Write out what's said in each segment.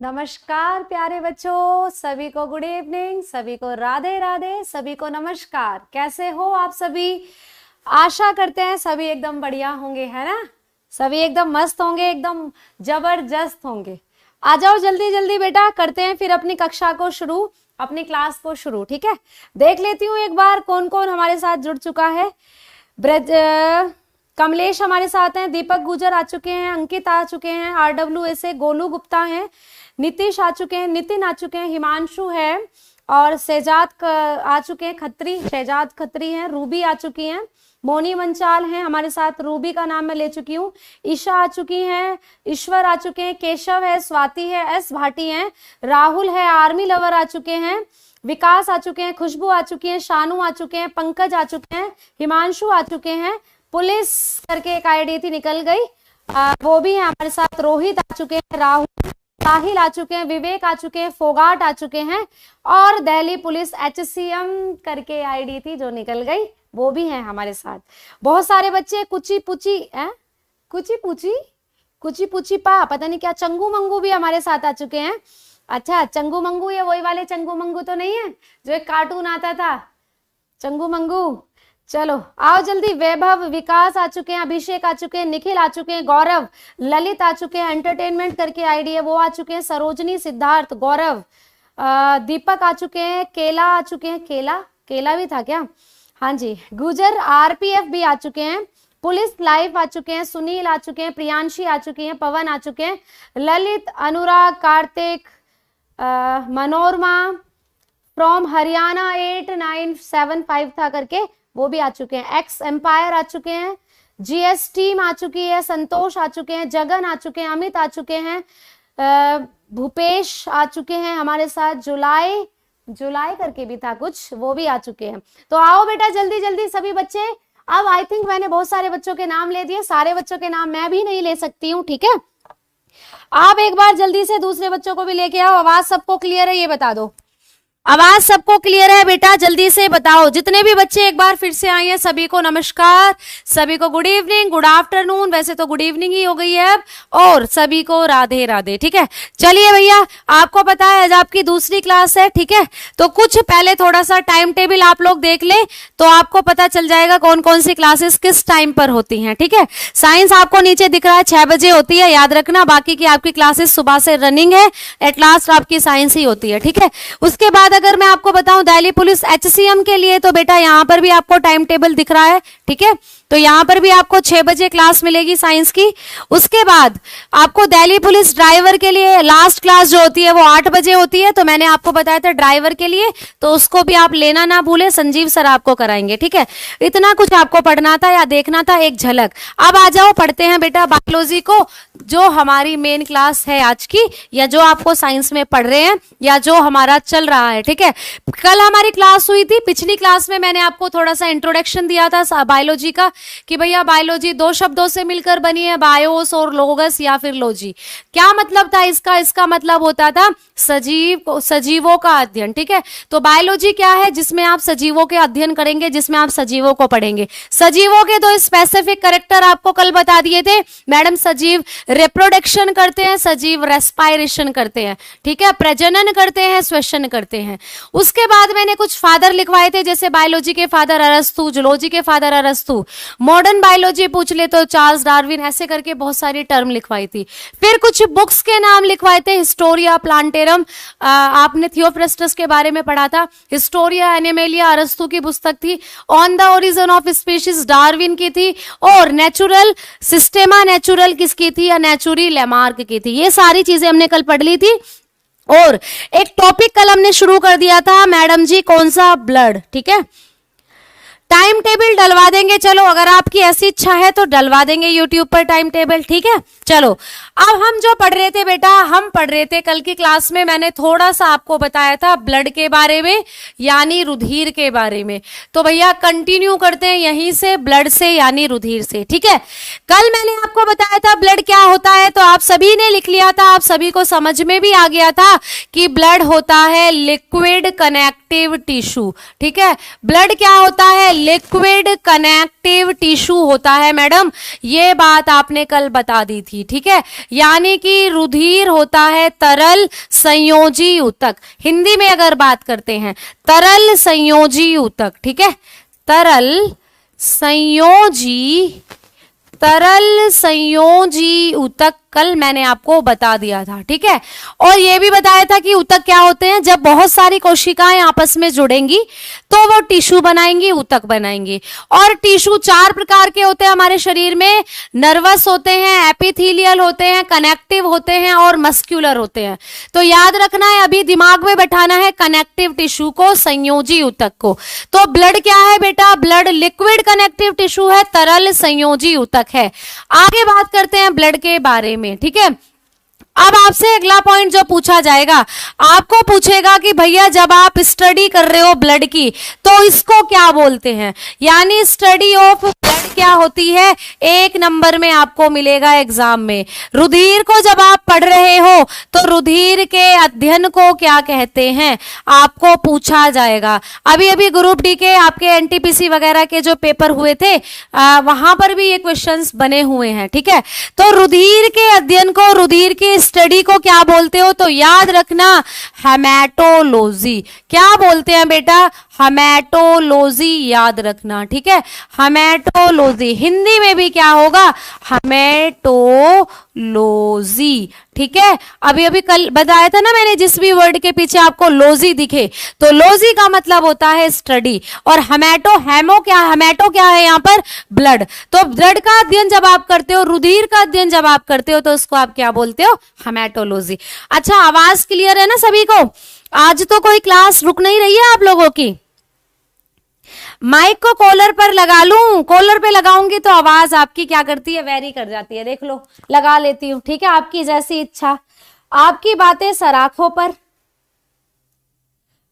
नमस्कार प्यारे बच्चों, सभी को गुड इवनिंग, सभी को राधे राधे, सभी को नमस्कार। कैसे हो आप सभी? आशा करते हैं सभी एकदम बढ़िया होंगे, है ना? सभी एकदम मस्त होंगे, एकदम जबरदस्त होंगे। आ जाओ जल्दी जल्दी बेटा, करते हैं फिर अपनी कक्षा को शुरू, अपनी क्लास को शुरू। ठीक है, देख लेती हूँ एक बार कौन कौन हमारे साथ जुड़ चुका है। ब्रज कमलेश हमारे साथ हैं, दीपक गुजर आ चुके हैं, अंकित आ चुके हैं, RWS गोलू गुप्ता हैं, नीतीश आ चुके हैं, नितिन आ चुके हैं, हिमांशु है और शहजाद आ चुके हैं, शहजाद खत्री हैं, रूबी आ चुकी हैं, मोनी मंचाल हैं हमारे साथ, रूबी का नाम मैं ले चुकी हूँ, ईशा आ चुकी हैं, ईश्वर आ चुके हैं, केशव है, स्वाति है, S भाटी हैं, राहुल है, आर्मी लवर आ चुके हैं, विकास आ चुके हैं, खुशबू आ चुकी है, शानू आ चुके हैं, पंकज आ चुके हैं, हिमांशु आ चुके हैं, पुलिस करके एक आईडी थी निकल गई, वो भी है हमारे साथ, रोहित आ चुके हैं, राहुल, साहिल आ चुके हैं, विवेक आ चुके हैं, फोगाट आ चुके हैं और दिल्ली पुलिस HCM करके आईडी थी जो निकल गई, वो भी है हमारे साथ। बहुत सारे बच्चे कुची पुची पा पता नहीं क्या, चंगू मंगू भी हमारे साथ आ चुके हैं। अच्छा, चंगू मंगू ये वही वाले चंगू मंगू तो नहीं है जो एक कार्टून आता था, चंगू मंगू? चलो आओ जल्दी। वैभव, विकास आ चुके हैं, अभिषेक आ चुके हैं, निखिल आ चुके हैं, गौरव, ललित आ चुके हैं, एंटरटेनमेंट करके आईडी है वो आ चुके हैं, सरोजनी, सिद्धार्थ, गौरव, दीपक आ चुके हैं, केला आ चुके हैं, केला भी था क्या? हाँ जी, गुजर, RPF भी आ चुके हैं, पुलिस लाइव आ चुके हैं, सुनील आ चुके हैं, प्रियांशी आ चुकी हैं, पवन आ चुके हैं, ललित, अनुराग, कार्तिक, मनोरमा फ्रॉम हरियाणा 8975 था करके वो भी आ चुके हैं, एक्स एम्पायर आ चुके हैं, GS टीम आ चुकी है, संतोष आ चुके हैं, जगन आ चुके हैं, अमित आ चुके हैं, भूपेश आ चुके हैं हमारे साथ, जुलाई करके भी था कुछ, वो भी आ चुके हैं। तो आओ बेटा जल्दी जल्दी सभी बच्चे। अब आई थिंक मैंने बहुत सारे बच्चों के नाम ले दिए, सारे बच्चों के नाम मैं भी नहीं ले सकती हूँ, ठीक है? आप एक बार जल्दी से दूसरे बच्चों को भी लेके आओ। आवाज सबको क्लियर है ये बता दो, आवाज सबको क्लियर है बेटा? जल्दी से बताओ। जितने भी बच्चे एक बार फिर से आए हैं सभी को नमस्कार, सभी को गुड इवनिंग, गुड आफ्टरनून, वैसे तो गुड इवनिंग ही हो गई है अब, और सभी को राधे राधे। ठीक है, चलिए भैया, आपको पता है आज आपकी दूसरी क्लास है, ठीक है? तो कुछ पहले थोड़ा सा टाइम टेबल आप लोग देख ले तो आपको पता चल जाएगा कौन कौन सी क्लासेस किस टाइम पर होती हैं। ठीक है, साइंस आपको नीचे दिख रहा है 6 बजे होती है, याद रखना। बाकी की आपकी क्लासेस सुबह से रनिंग है, एट लास्ट आपकी साइंस ही होती है। ठीक है, उसके बाद अगर मैं आपको बताऊं दिल्ली पुलिस HCM के लिए, तो बेटा यहां पर भी आपको टाइम टेबल दिख रहा है, ठीक है? तो यहां पर भी आपको 6 बजे क्लास मिलेगी साइंस की। उसके बाद आपको दिल्ली पुलिस ड्राइवर के लिए लास्ट क्लास जो होती है वो 8 बजे होती है, तो मैंने आपको बताया था ड्राइवर के लिए, तो उसको भी आप लेना ना भूले, संजीव सर आपको कराएंगे। ठीक है, इतना कुछ आपको पढ़ना था या देखना था, एक झलक। अब आ जाओ पढ़ते हैं बेटा बायोलॉजी को, जो हमारी मेन क्लास है आज की, या जो आपको साइंस में पढ़ रहे हैं या जो हमारा चल रहा है। ठीक है, कल हमारी क्लास हुई थी, पिछली क्लास में मैंने आपको थोड़ा सा इंट्रोडक्शन दिया था बायोलॉजी का, कि भैया बायोलॉजी 2 शब्दों से मिलकर बनी है, बायोस और लोगस या फिर लॉजी। क्या मतलब था इसका मतलब होता था सजीवों का अध्ययन। ठीक है, तो बायोलॉजी क्या है? जिसमें आप सजीवों के अध्ययन करेंगे, जिसमें आप सजीवों को पढ़ेंगे। सजीवों के 2 स्पेसिफिक कैरेक्टर आपको कल बता दिए थे मैडम, सजीव रिप्रोडक्शन करते हैं, सजीव रेस्पायरेशन करते हैं। ठीक है, प्रजनन करते हैं, श्वसन करते हैं। उसके बाद मैंने कुछ फादर लिखवाए थे, जैसे बायोलॉजी के फादर अरस्तु, जूलॉजी के फादर अरस्तु, मॉडर्न बायोलॉजी पूछ ले तो चार्ल्स डार्विन, ऐसे करके बहुत सारी टर्म लिखवाई थी। फिर कुछ बुक्स के नाम लिखवाए थे, हिस्टोरिया प्लांटेरम, आपने थियोफ्रस्टस के बारे में पढ़ा था, हिस्टोरिया एनिमेलिया अरस्तु की पुस्तक थी, on the origin of species Darwin की थी, और नेचुरल सिस्टेमा नेचुरल किसकी थी, या नेचुरी लेमार्क की थी। ये सारी चीजें हमने कल पढ़ ली थी। और एक टॉपिक कल हमने शुरू कर दिया था मैडम जी, कौन सा? ब्लड। ठीक है, टाइम टेबल डलवा देंगे, चलो अगर आपकी ऐसी इच्छा है तो डलवा देंगे यूट्यूब पर टाइम टेबल। ठीक है, चलो अब हम जो पढ़ रहे थे बेटा, हम पढ़ रहे थे कल की क्लास में, मैंने थोड़ा सा आपको बताया था ब्लड के बारे में, यानी रुधिर के बारे में। तो भैया कंटिन्यू करते हैं यहीं से, ब्लड से यानी रुधिर से। ठीक है, कल मैंने आपको बताया था ब्लड क्या होता है, तो आप सभी ने लिख लिया था, आप सभी को समझ में भी आ गया था कि ब्लड होता है लिक्विड कनेक्टिव टिश्यू। ठीक है, ब्लड क्या होता है? लिक्विड कनेक्टिव टिश्यू होता है मैडम, ये बात आपने कल बता दी थी, ठीक है। यानी कि रुधिर होता है तरल संयोजी ऊतक, हिंदी में अगर बात करते हैं तरल संयोजी ऊतक, ठीक है, तरल संयोजी ऊतक कल मैंने आपको बता दिया था, ठीक है। और ये भी बताया था कि ऊतक क्या होते हैं, जब बहुत सारी कोशिकाएं आपस में जुड़ेंगी तो वो टिश्यू बनाएंगी, ऊतक बनाएंगी। और टिश्यू 4 प्रकार के होते हैं हमारे शरीर में, नर्वस होते हैं, एपिथेलियल होते हैं, कनेक्टिव होते हैं और मस्क्यूलर होते हैं। तो याद रखना है, अभी दिमाग में बैठाना है कनेक्टिव टिश्यू को, संयोजी ऊतक को। तो ब्लड क्या है बेटा, ब्लड लिक्विड कनेक्टिव टिश्यू है, तरल संयोजी ऊतक है। आगे बात करते हैं ब्लड के बारे में, ठीक है। अब आपसे अगला पॉइंट जो पूछा जाएगा, आपको पूछेगा कि भैया जब आप स्टडी कर रहे हो ब्लड की तो इसको क्या बोलते हैं, यानी स्टडी ऑफ ब्लड क्या होती है, 1 नंबर में आपको मिलेगा एग्जाम में। रुधिर को जब आप पढ़ रहे हो तो रुधिर के अध्ययन को क्या कहते हैं, आपको पूछा जाएगा। अभी अभी ग्रुप डी के आपके एनटीपीसी वगैरह के जो पेपर हुए थे वहां पर भी ये क्वेश्चंस बने हुए हैं, ठीक है। तो रुधिर के अध्ययन को, रुधिर की स्टडी को क्या बोलते हो, तो याद रखना हेमेटोलॉजी। क्या बोलते हैं बेटा, हेमेटोलॉजी, याद रखना, ठीक है, हेमेटोलॉजी। हिंदी में भी क्या होगा, हेमेटोलॉजी, ठीक है। अभी अभी कल बताया था ना मैंने, जिस भी वर्ड के पीछे आपको लॉजी दिखे तो लॉजी का मतलब होता है स्टडी, और हेमेटो क्या है यहाँ पर, ब्लड। तो ब्लड का अध्ययन जब आप करते हो, रुधिर का अध्ययन जब आप करते हो तो उसको आप क्या बोलते हो, हेमेटोलॉजी। अच्छा, आवाज क्लियर है ना सभी को, आज तो कोई क्लास रुक नहीं रही है आप लोगों की। माइक को कॉलर पर लगा लूं, कॉलर पे लगाऊंगी तो आवाज आपकी क्या करती है, वेरी कर जाती है, देख लो, लगा लेती हूं, ठीक है, आपकी जैसी इच्छा, आपकी बातें सराखों पर।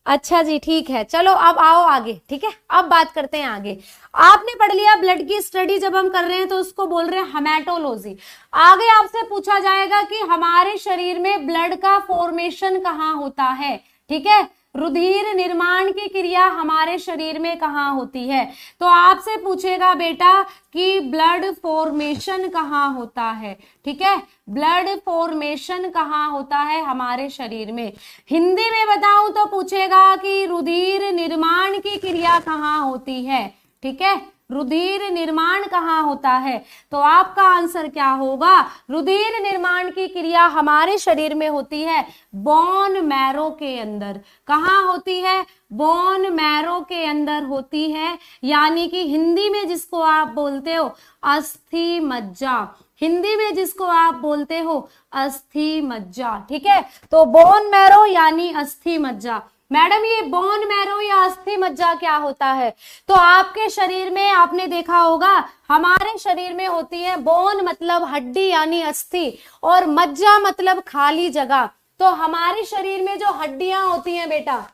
अच्छा जी, ठीक है, चलो अब आओ आगे, ठीक है। अब बात करते हैं आगे। आपने पढ़ लिया ब्लड की स्टडी जब हम कर रहे हैं तो उसको बोल रहे हैं हेमेटोलॉजी। आगे आपसे पूछा जाएगा कि हमारे शरीर में ब्लड का फॉर्मेशन कहाँ होता है, ठीक है, रुधिर निर्माण की क्रिया हमारे शरीर में कहाँ होती है। तो आपसे पूछेगा बेटा कि ब्लड फॉर्मेशन कहाँ होता है, ठीक है, ब्लड फॉर्मेशन कहाँ होता है हमारे शरीर में। हिंदी में बताऊं तो पूछेगा कि रुधिर निर्माण की क्रिया कहाँ होती है, ठीक है, रुधिर निर्माण कहाँ होता है। तो आपका आंसर क्या होगा, रुधिर निर्माण की क्रिया हमारे शरीर में होती है बोन मैरो के अंदर। कहाँ होती है, बोन मैरो के अंदर होती है, यानी कि हिंदी में जिसको आप बोलते हो अस्थि मज्जा, हिंदी में जिसको आप बोलते हो अस्थि मज्जा, ठीक है। तो बोन मैरो यानी अस्थि मज्जा। मैडम ये बोन मैरो या अस्थि मज्जा क्या होता है, तो आपके शरीर में आपने देखा होगा हमारे शरीर में होती है, बोन मतलब हड्डी यानी अस्थि, और मज्जा मतलब खाली जगह। तो हमारे शरीर में जो हड्डियां होती हैं बेटा,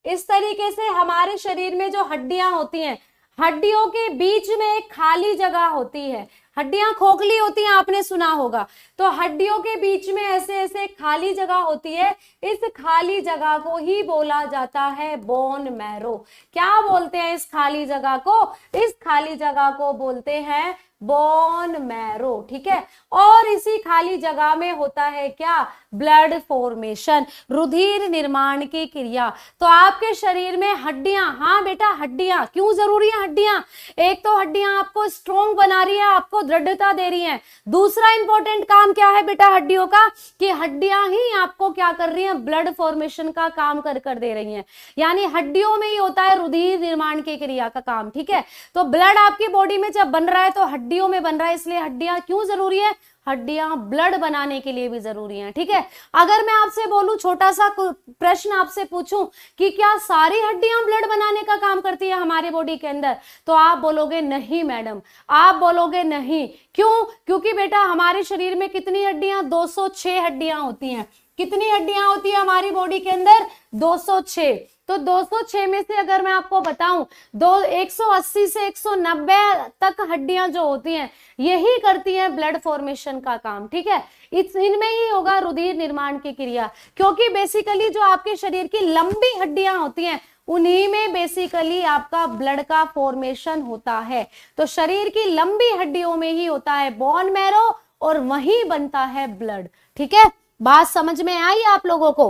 इस तरीके से हमारे शरीर में जो हड्डियां होती हैं, हड्डियों के बीच में एक खाली जगह होती है। हड्डियां खोखली होती हैं, आपने सुना होगा, तो हड्डियों के बीच में ऐसे ऐसे खाली जगह होती है, इस खाली जगह को ही बोला जाता है बोन मैरो। क्या बोलते हैं इस खाली जगह को, इस खाली जगह को बोलते हैं बोन मैरो, ठीक है। और इसी खाली जगह में होता है क्या, ब्लड फॉर्मेशन, रुधिर निर्माण की क्रिया। तो आपके शरीर में हड्डियां, हाँ बेटा हड्डियां क्यों जरूरी है, हड्डियां, एक तो हड्डियां आपको स्ट्रॉन्ग बना रही है, आपको दृढ़ता दे रही हैं। दूसरा इंपॉर्टेंट काम क्या है बेटा हड्डियों का, कि हड्डियां ही आपको क्या कर रही हैं, ब्लड फॉर्मेशन का काम कर दे रही हैं, यानी हड्डियों में ही होता है रुधिर निर्माण की क्रिया का काम, ठीक है। तो ब्लड आपकी बॉडी में जब बन रहा है तो हड्डियों में बन रहा है, इसलिए हड्डियां क्यों जरूरी है, हड्डियां ब्लड बनाने के लिए भी जरूरी हैं, ठीक है। अगर मैं आपसे बोलूं, छोटा सा प्रश्न आपसे पूछूं कि क्या सारी हड्डियां ब्लड बनाने का काम करती है हमारी बॉडी के अंदर, तो आप बोलोगे नहीं मैडम, आप बोलोगे नहीं। क्यों, क्योंकि बेटा हमारे शरीर में कितनी हड्डियां, 206 हड्डियां होती हैं। कितनी हड्डियां होती है हमारी बॉडी के अंदर, 206। तो 206 में से अगर मैं आपको बताऊं, 180 से 190 तक हड्डियां जो होती हैं यही करती हैं ब्लड फॉर्मेशन का काम, ठीक है। इनमें ही होगा रुधिर निर्माण की क्रिया, क्योंकि बेसिकली जो आपके शरीर की लंबी हड्डियां होती हैं उन्हीं में बेसिकली आपका ब्लड का फॉर्मेशन होता है। तो शरीर की लंबी हड्डियों में ही होता है बोन मैरो और वहीं बनता है ब्लड। ठीक है, बात समझ में आई आप लोगों को?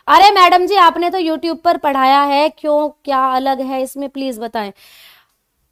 अरे मैडम जी आपने तो यूट्यूब पर पढ़ाया है, क्यों क्या अलग है इसमें प्लीज बताएं।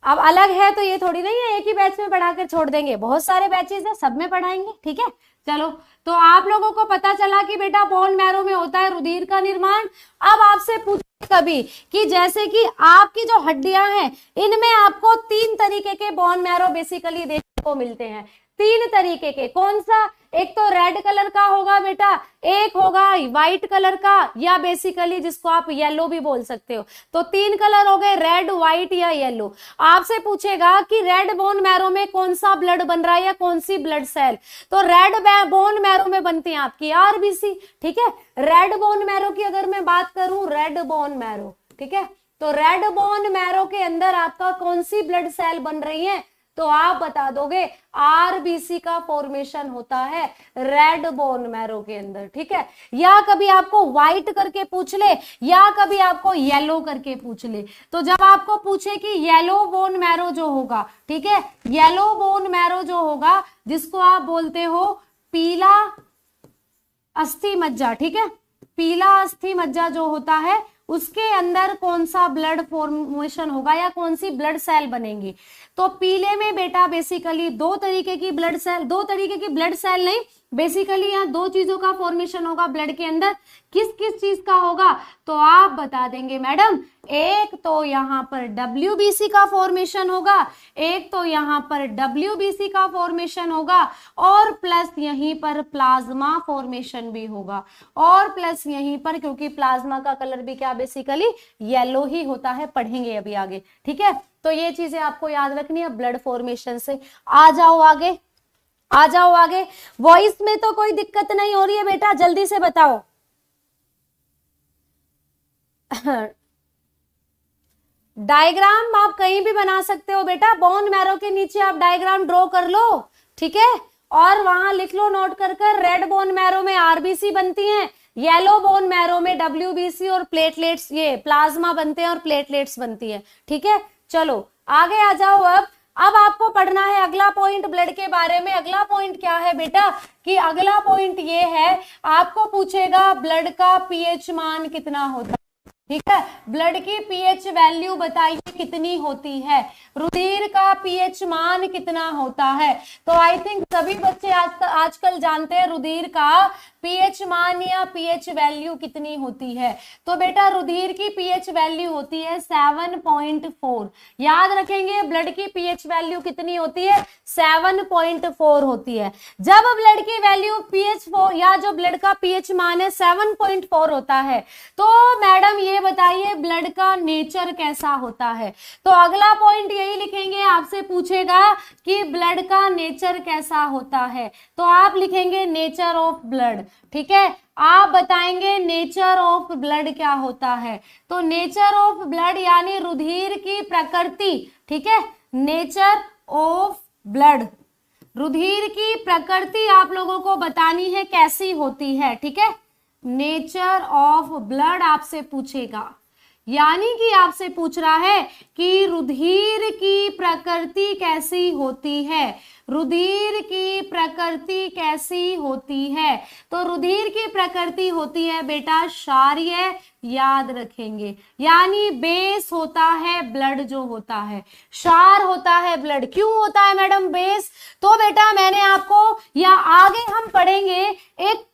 अब अलग है तो ये थोड़ी नहीं है एक ही बैच में पढ़ाकर छोड़ देंगे, बहुत सारे बैचेस है, सब में पढ़ाएंगे। ठीक है, चलो तो आप लोगों को पता चला कि बेटा बोन मैरो में होता है रुधिर का निर्माण। अब आपसे पूछे कभी कि जैसे कि आपकी जो हड्डियां हैं इनमें आपको 3 तरीके के बोन मैरो बेसिकली देखने को मिलते हैं। 3 तरीके के, कौन सा? एक तो रेड कलर का होगा बेटा, एक होगा व्हाइट कलर का, या बेसिकली जिसको आप येलो भी बोल सकते हो। तो 3 कलर हो गए, रेड, व्हाइट या येलो। आपसे पूछेगा कि रेड बोन मैरो में कौन सा ब्लड बन रहा है या कौन सी ब्लड सेल, तो रेड बोन मैरो में बनती है आपकी आरबीसी। ठीक है, रेड बोन मैरो की अगर मैं बात करूं, रेड बोन मैरो, ठीक है, तो रेड बोन मैरो के अंदर आपका कौन सी ब्लड सेल बन रही है, तो आप बता दोगे आरबीसी का फॉर्मेशन होता है रेड बोन मैरो के अंदर। ठीक है, या कभी आपको व्हाइट करके पूछ ले या कभी आपको येलो करके पूछ ले, तो जब आपको पूछे कि येलो बोन मैरो जो होगा, ठीक है, येलो बोन मैरो जो होगा जिसको आप बोलते हो पीला अस्थि मज्जा, ठीक है, पीला अस्थि मज्जा जो होता है उसके अंदर कौन सा ब्लड फॉर्मेशन होगा या कौन सी ब्लड सेल बनेंगी। तो पीले में बेटा बेसिकली 2 तरीके की ब्लड सेल, 2 तरीके की ब्लड सेल नहीं, बेसिकली यहाँ 2 चीजों का फॉर्मेशन होगा ब्लड के अंदर। किस किस चीज का होगा, तो आप बता देंगे मैडम, एक तो यहाँ पर WBC का फॉर्मेशन होगा, एक तो यहाँ पर WBC का फॉर्मेशन होगा, और प्लस यहीं पर प्लाज्मा फॉर्मेशन भी होगा, और प्लस यहीं पर, क्योंकि प्लाज्मा का कलर भी क्या बेसिकली येलो ही होता है, पढ़ेंगे अभी आगे। ठीक है, तो ये चीजें आपको याद रखनी है ब्लड फॉर्मेशन से। आ जाओ आगे, आ जाओ आगे। वॉइस में तो कोई दिक्कत नहीं हो रही है बेटा, जल्दी से बताओ। डायग्राम आप कहीं भी बना सकते हो बेटा, बोन मैरो के नीचे आप डायग्राम ड्रॉ कर लो, ठीक है, और वहां लिख लो नोट कर कर, रेड बोन मैरो में आरबीसी बनती हैं, येलो बोन मैरो में WBC और प्लेटलेट्स, ये प्लाज्मा बनते हैं और प्लेटलेट्स बनती है। ठीक है, चलो आगे आ जाओ। अब आपको पढ़ना है अगला पॉइंट ब्लड के बारे में। अगला पॉइंट क्या है बेटा, कि अगला पॉइंट ये है, आपको पूछेगा ब्लड का पीएच मान कितना होता है। ठीक है, ब्लड की पीएच वैल्यू बताइए कितनी होती है, रुधिर का पीएच मान कितना होता है। तो आई थिंक सभी बच्चे आजकल जानते हैं रुधिर का पीएच मान या पीएच वैल्यू कितनी होती है। तो बेटा रुधिर की पीएच वैल्यू होती है 7.4। याद रखेंगे, ब्लड की पीएच वैल्यू कितनी होती है, 7.4 होती है। जब ब्लड की वैल्यू पीएच या जो ब्लड का पीएच मान है 7.4 होता है, तो मैडम ये बताइए ब्लड का नेचर कैसा होता है। तो अगला पॉइंट यही लिखेंगे, आपसे पूछेगा कि ब्लड का नेचर कैसा होता है, तो आप लिखेंगे नेचर ऑफ ब्लड। ठीक है, आप बताएंगे नेचर ऑफ ब्लड क्या होता है। तो नेचर ऑफ ब्लड यानी रुधिर की प्रकृति, ठीक है, नेचर ऑफ ब्लड, रुधिर की प्रकृति आप लोगों को बतानी है कैसी होती है। ठीक है, नेचर ऑफ ब्लड आपसे पूछेगा, यानी कि आपसे पूछ रहा है कि रुधिर की प्रकृति कैसी होती है, रुधिर की प्रकृति कैसी होती है। तो रुधिर की प्रकृति होती है बेटा क्षारीय, याद रखेंगे, यानी बेस होता है ब्लड जो होता है, क्षार होता है ब्लड। क्यों होता है मैडम बेस, तो बेटा मैंने आपको, या आगे हम पढ़ेंगे,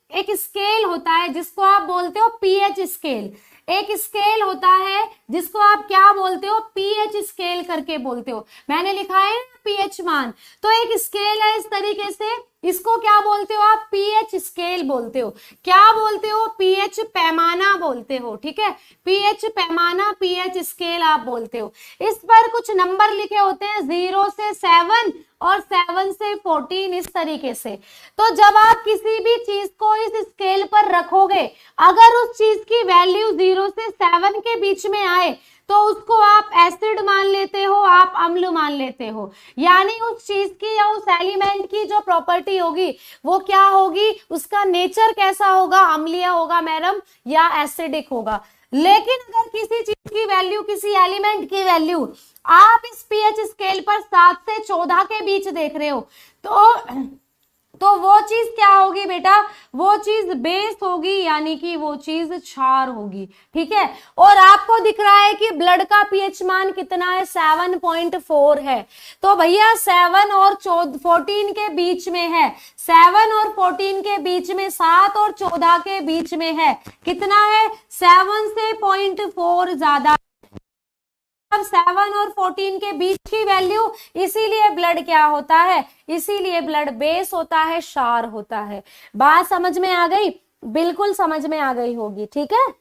एक स्केल होता है जिसको आप बोलते हो पीएच स्केल, एक स्केल होता है जिसको आप क्या बोलते हो, पीएच स्केल करके बोलते हो। मैंने लिखा है पीएच मान, तो एक स्केल है इस तरीके से, इसको क्या बोलते हो आप, पीएच स्केल बोलते हो। क्या बोलते हो, पीएच पैमाना बोलते हो। ठीक है, पीएच पैमाना, पीएच स्केल आप बोलते हो। इस पर कुछ नंबर लिखे होते हैं 0 से 7 और 7 से 14, इस तरीके से। तो जब आप किसी भी चीज को इस स्केल पर रखोगे, अगर उस चीज की वैल्यू 0 से 7 के बीच में आए तो उसको आप एसिड मान लेते हो, आप अम्ल मान लेते हो। यानी उस चीज की या उस एलिमेंट की जो प्रॉपर्टी होगी वो क्या होगी, उसका नेचर कैसा होगा, अम्लीय होगा मैडम या एसिडिक होगा। लेकिन अगर किसी चीज की वैल्यू, किसी एलिमेंट की वैल्यू आप इस पीएच स्केल पर 7 से 14 के बीच देख रहे हो, तो वो चीज क्या होगी बेटा, वो चीज बेस होगी, यानी कि वो चीज क्षार होगी। ठीक है, और आपको दिख रहा है कि ब्लड का पीएच मान कितना है, 7.4 है। तो भैया 7 और 14 के बीच में है, 7 और 14 के बीच में, 7 और 14 के बीच में है, कितना है, 7 से 0.4 ज्यादा, 7 और 14 के बीच की वैल्यू, इसीलिए ब्लड क्या होता है, इसीलिए ब्लड बेस होता है, क्षार होता है। बात समझ में आ गई, बिल्कुल समझ में आ गई होगी। ठीक है,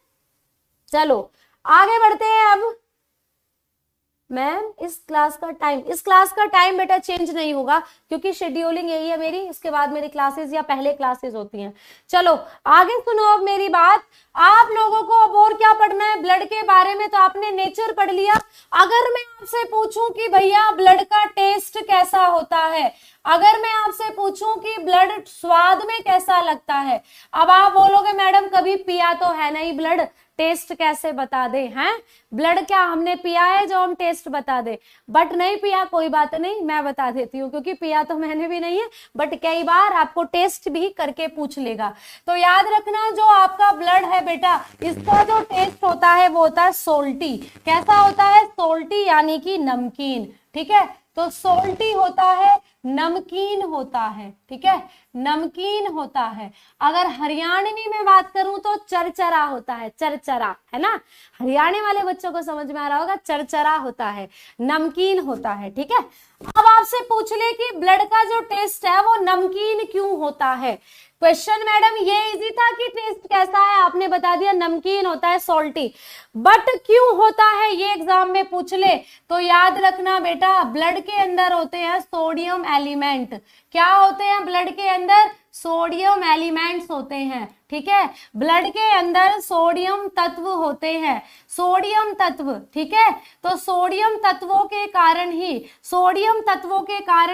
चलो आगे बढ़ते हैं। अब मैम इस क्लास का टाइम बेटा चेंज नहीं होगा, क्योंकि शेड्यूलिंग यही है मेरी, इसके बाद मेरी क्लासेस या पहले क्लासेस होती हैं। चलो आगे सुनो अब मेरी बात। आप लोगों को अब और क्या पढ़ना है ब्लड के बारे में, तो आपने नेचर पढ़ लिया। अगर मैं आपसे पूछूं कि भैया ब्लड का टेस्ट कैसा होता है, अगर मैं आपसे पूछूं कि ब्लड स्वाद में कैसा लगता है, अब आप बोलोगे मैडम कभी पिया तो है नहीं ब्लड, टेस्ट कैसे बता दे, हैं ब्लड क्या हमने पिया है जो हम टेस्ट बता दे, बट नहीं पिया कोई बात नहीं, मैं बता देती हूँ, क्योंकि पिया तो मैंने भी नहीं है, बट कई बार आपको टेस्ट भी करके पूछ लेगा। तो याद रखना, जो आपका ब्लड है बेटा, इसका जो टेस्ट होता है वो होता है सोल्टी। कैसा होता है, सोल्टी यानी कि नमकीन। ठीक है, तो सोल्टी होता है, नमकीन होता है। ठीक है, नमकीन होता है। अगर हरियाणवी में बात करूं तो चरचरा होता है, चरचरा, है ना, हरियाणा वाले बच्चों को समझ में आ रहा होगा, चरचरा होता है, नमकीन होता है। ठीक है, अब आपसे पूछ ले कि ब्लड का जो टेस्ट है वो नमकीन क्यों होता है। क्वेश्चन मैडम ये इजी था कि टेस्ट कैसा है, आपने बता दिया नमकीन होता है, सॉल्टी, बट क्यों होता है ये एग्जाम में पूछ ले तो याद रखना बेटा, ब्लड के अंदर होते हैं सोडियम एलिमेंट। क्या होते हैं ब्लड के अंदर, सोडियम एलिमेंट्स होते हैं। ठीक है, ब्लड के अंदर सोडियम तत्व होते हैं, सोडियम तत्व। ठीक है, तो सोडियम तत्वों के कारण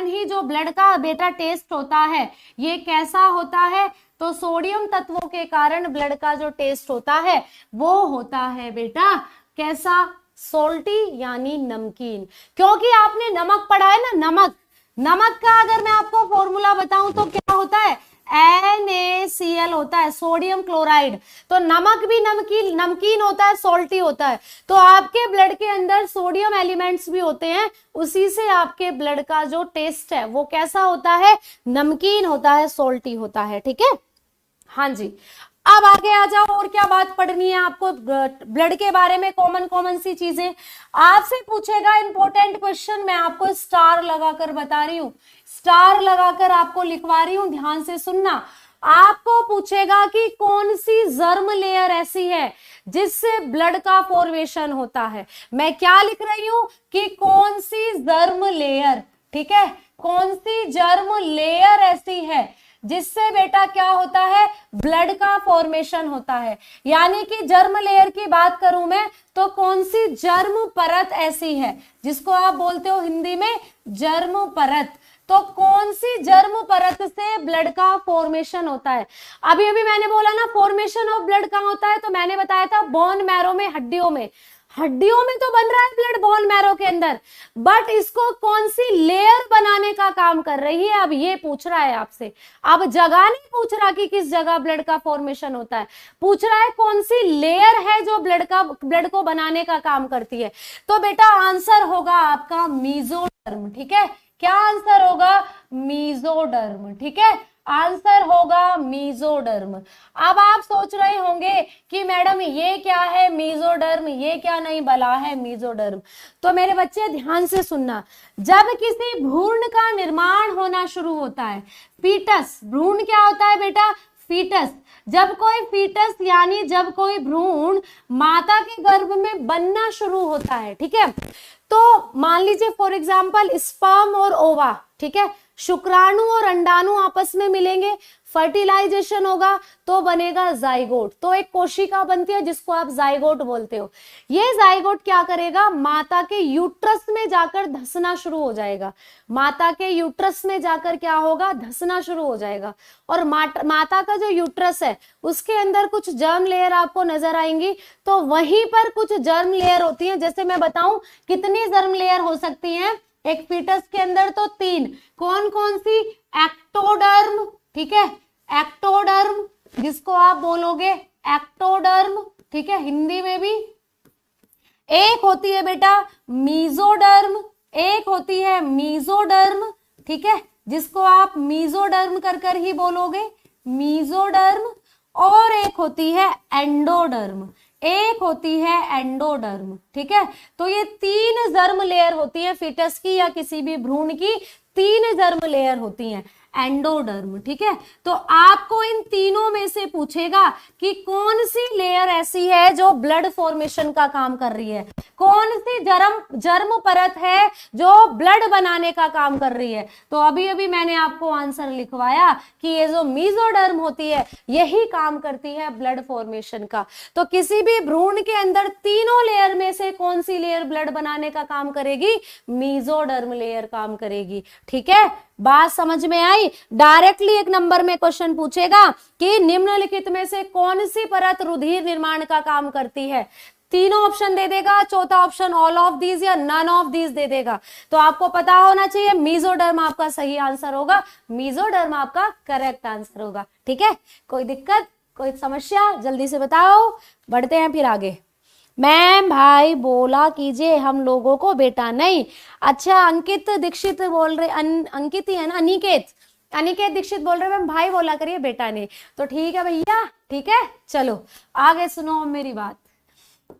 ही जो ब्लड का बेटा टेस्ट होता है ये कैसा होता है, तो सोडियम तत्वों के कारण ब्लड का जो टेस्ट होता है वो होता है बेटा कैसा, सोल्टी यानी नमकीन। क्योंकि आपने नमक पढ़ा है ना, नमक का अगर मैं आपको फॉर्मूला बताऊं तो क्या होता है, NaCl होता है, सोडियम क्लोराइड। तो नमक भी नमकीन होता है, सोल्टी होता है। तो आपके ब्लड के अंदर सोडियम एलिमेंट्स भी होते हैं, उसी से आपके ब्लड का जो टेस्ट है वो कैसा होता है, नमकीन होता है, सोल्टी होता है। ठीक है, हाँ जी। अब आगे आ जाओ, और क्या बात पढ़नी है आपको ब्लड के बारे में, कॉमन सी चीजें आपसे पूछेगा। इंपॉर्टेंट क्वेश्चन मैं आपको स्टार लगाकर बता रही हूँ, स्टार लगाकर आपको लिखवा रही हूं, ध्यान से सुनना। आपको पूछेगा कि कौन सी जर्म लेयर ऐसी है जिससे ब्लड का फॉर्मेशन होता है। मैं क्या लिख रही हूं कि कौन सी जर्म लेयर, ठीक है, कौन सी जर्म लेयर ऐसी है जिससे बेटा क्या होता है, ब्लड का फॉर्मेशन होता है। यानी कि जर्म लेयर की बात करूं मैं तो कौन सी जर्म परत ऐसी है जिसको आप बोलते हो हिंदी में जर्म परत, तो कौन सी जर्म परत से ब्लड का फॉर्मेशन होता है। अभी अभी मैंने बोला ना फॉर्मेशन ऑफ ब्लड कहाँ होता है, तो मैंने बताया था बोन मैरो में, हड्डियों में तो बन रहा है ब्लड बोन मैरो के अंदर, बट इसको कौन सी लेयर बनाने का काम कर रही है, अब ये पूछ रहा है आपसे। अब जगह नहीं पूछ रहा कि किस जगह ब्लड का फॉर्मेशन होता है, पूछ रहा है कौन सी लेयर है जो ब्लड को बनाने का काम करती है। तो बेटा आंसर होगा आपका मीजोडर्म। ठीक है, क्या आंसर होगा, मीजोडर्म। ठीक है, आंसर होगा मीजोडर्म। अब आप सोच रहे होंगे कि मैडम ये क्या है मीजोडर्म, ये क्या नहीं बला है मीजोडर्म। तो मेरे बच्चे ध्यान से सुनना, जब किसी भ्रूण का निर्माण होना शुरू होता है, फीटस, भ्रूण क्या होता है बेटा, फीटस, जब कोई फीटस यानी जब कोई भ्रूण माता के गर्भ में बनना शुरू होता है, ठीक है, तो मान लीजिए फॉर एग्जाम्पल स्पर्म और ओवा, ठीक है, शुक्राणु और अंडाणु आपस में मिलेंगे, फर्टिलाइजेशन होगा तो बनेगा जाइगोट। तो एक कोशिका बनती है जिसको आप जाइगोट बोलते हो। ये जाइगोट क्या करेगा, माता के यूट्रस में जाकर धंसना शुरू हो जाएगा। माता के यूट्रस में जाकर क्या होगा, धंसना शुरू हो जाएगा। और माता का जो यूट्रस है उसके अंदर कुछ जर्म लेयर आपको नजर आएंगी। तो वहीं पर कुछ जर्म लेयर होती है। जैसे मैं बताऊं कितनी जर्म लेयर हो सकती है एक फीटस के अंदर, तो 3। कौन कौन सी, एक्टोडर्म, ठीक है, एक्टोडर्म जिसको आप बोलोगे एक्टोडर्म, ठीक है, हिंदी में भी। एक होती है बेटा मीजोडर्म, एक होती है मीजोडर्म, ठीक है, जिसको आप मीजोडर्म कर ही बोलोगे, मीजोडर्म। और एक होती है एंडोडर्म, एक होती है एंडोडर्म, ठीक है। तो ये 3 जर्म लेयर होती है फीटस की या किसी भी भ्रूण की, 3 जर्म लेयर होती हैं एंडोडर्म, ठीक है। तो आपको इन तीनों में से पूछेगा कि कौन सी लेयर ऐसी है जो ब्लड फॉर्मेशन का काम कर रही है, कौन सी जर्म परत है जो ब्लड बनाने का काम कर रही है। तो अभी अभी मैंने आपको आंसर लिखवाया कि ये जो मीजोडर्म होती है यही काम करती है ब्लड फॉर्मेशन का। तो किसी भी भ्रूण के अंदर तीनों लेयर में से कौन सी लेयर ब्लड बनाने का काम करेगी, मीजोडर्म लेयर काम करेगी, ठीक है। बात समझ में आई। डायरेक्टली एक नंबर में क्वेश्चन पूछेगा कि निम्नलिखित में से कौन सी परत रुधिर निर्माण का काम करती है। तीनों ऑप्शन दे देगा, चौथा ऑप्शन ऑल ऑफ दीज या नन ऑफ दीज दे देगा। तो आपको पता होना चाहिए मीजोडर्म आपका सही आंसर होगा, मीजोडर्म आपका करेक्ट आंसर होगा, ठीक है। कोई दिक्कत, कोई समस्या, जल्दी से बताओ, बढ़ते हैं फिर आगे। मैम भाई बोला कीजिए हम लोगों को बेटा नहीं। अच्छा अंकित दीक्षित बोल रहे, अंकित ही है ना, अनिकेत दीक्षित बोल रहे मैम भाई बोला करिए बेटा नहीं। तो ठीक है भैया, ठीक है, चलो आगे सुनो मेरी बात।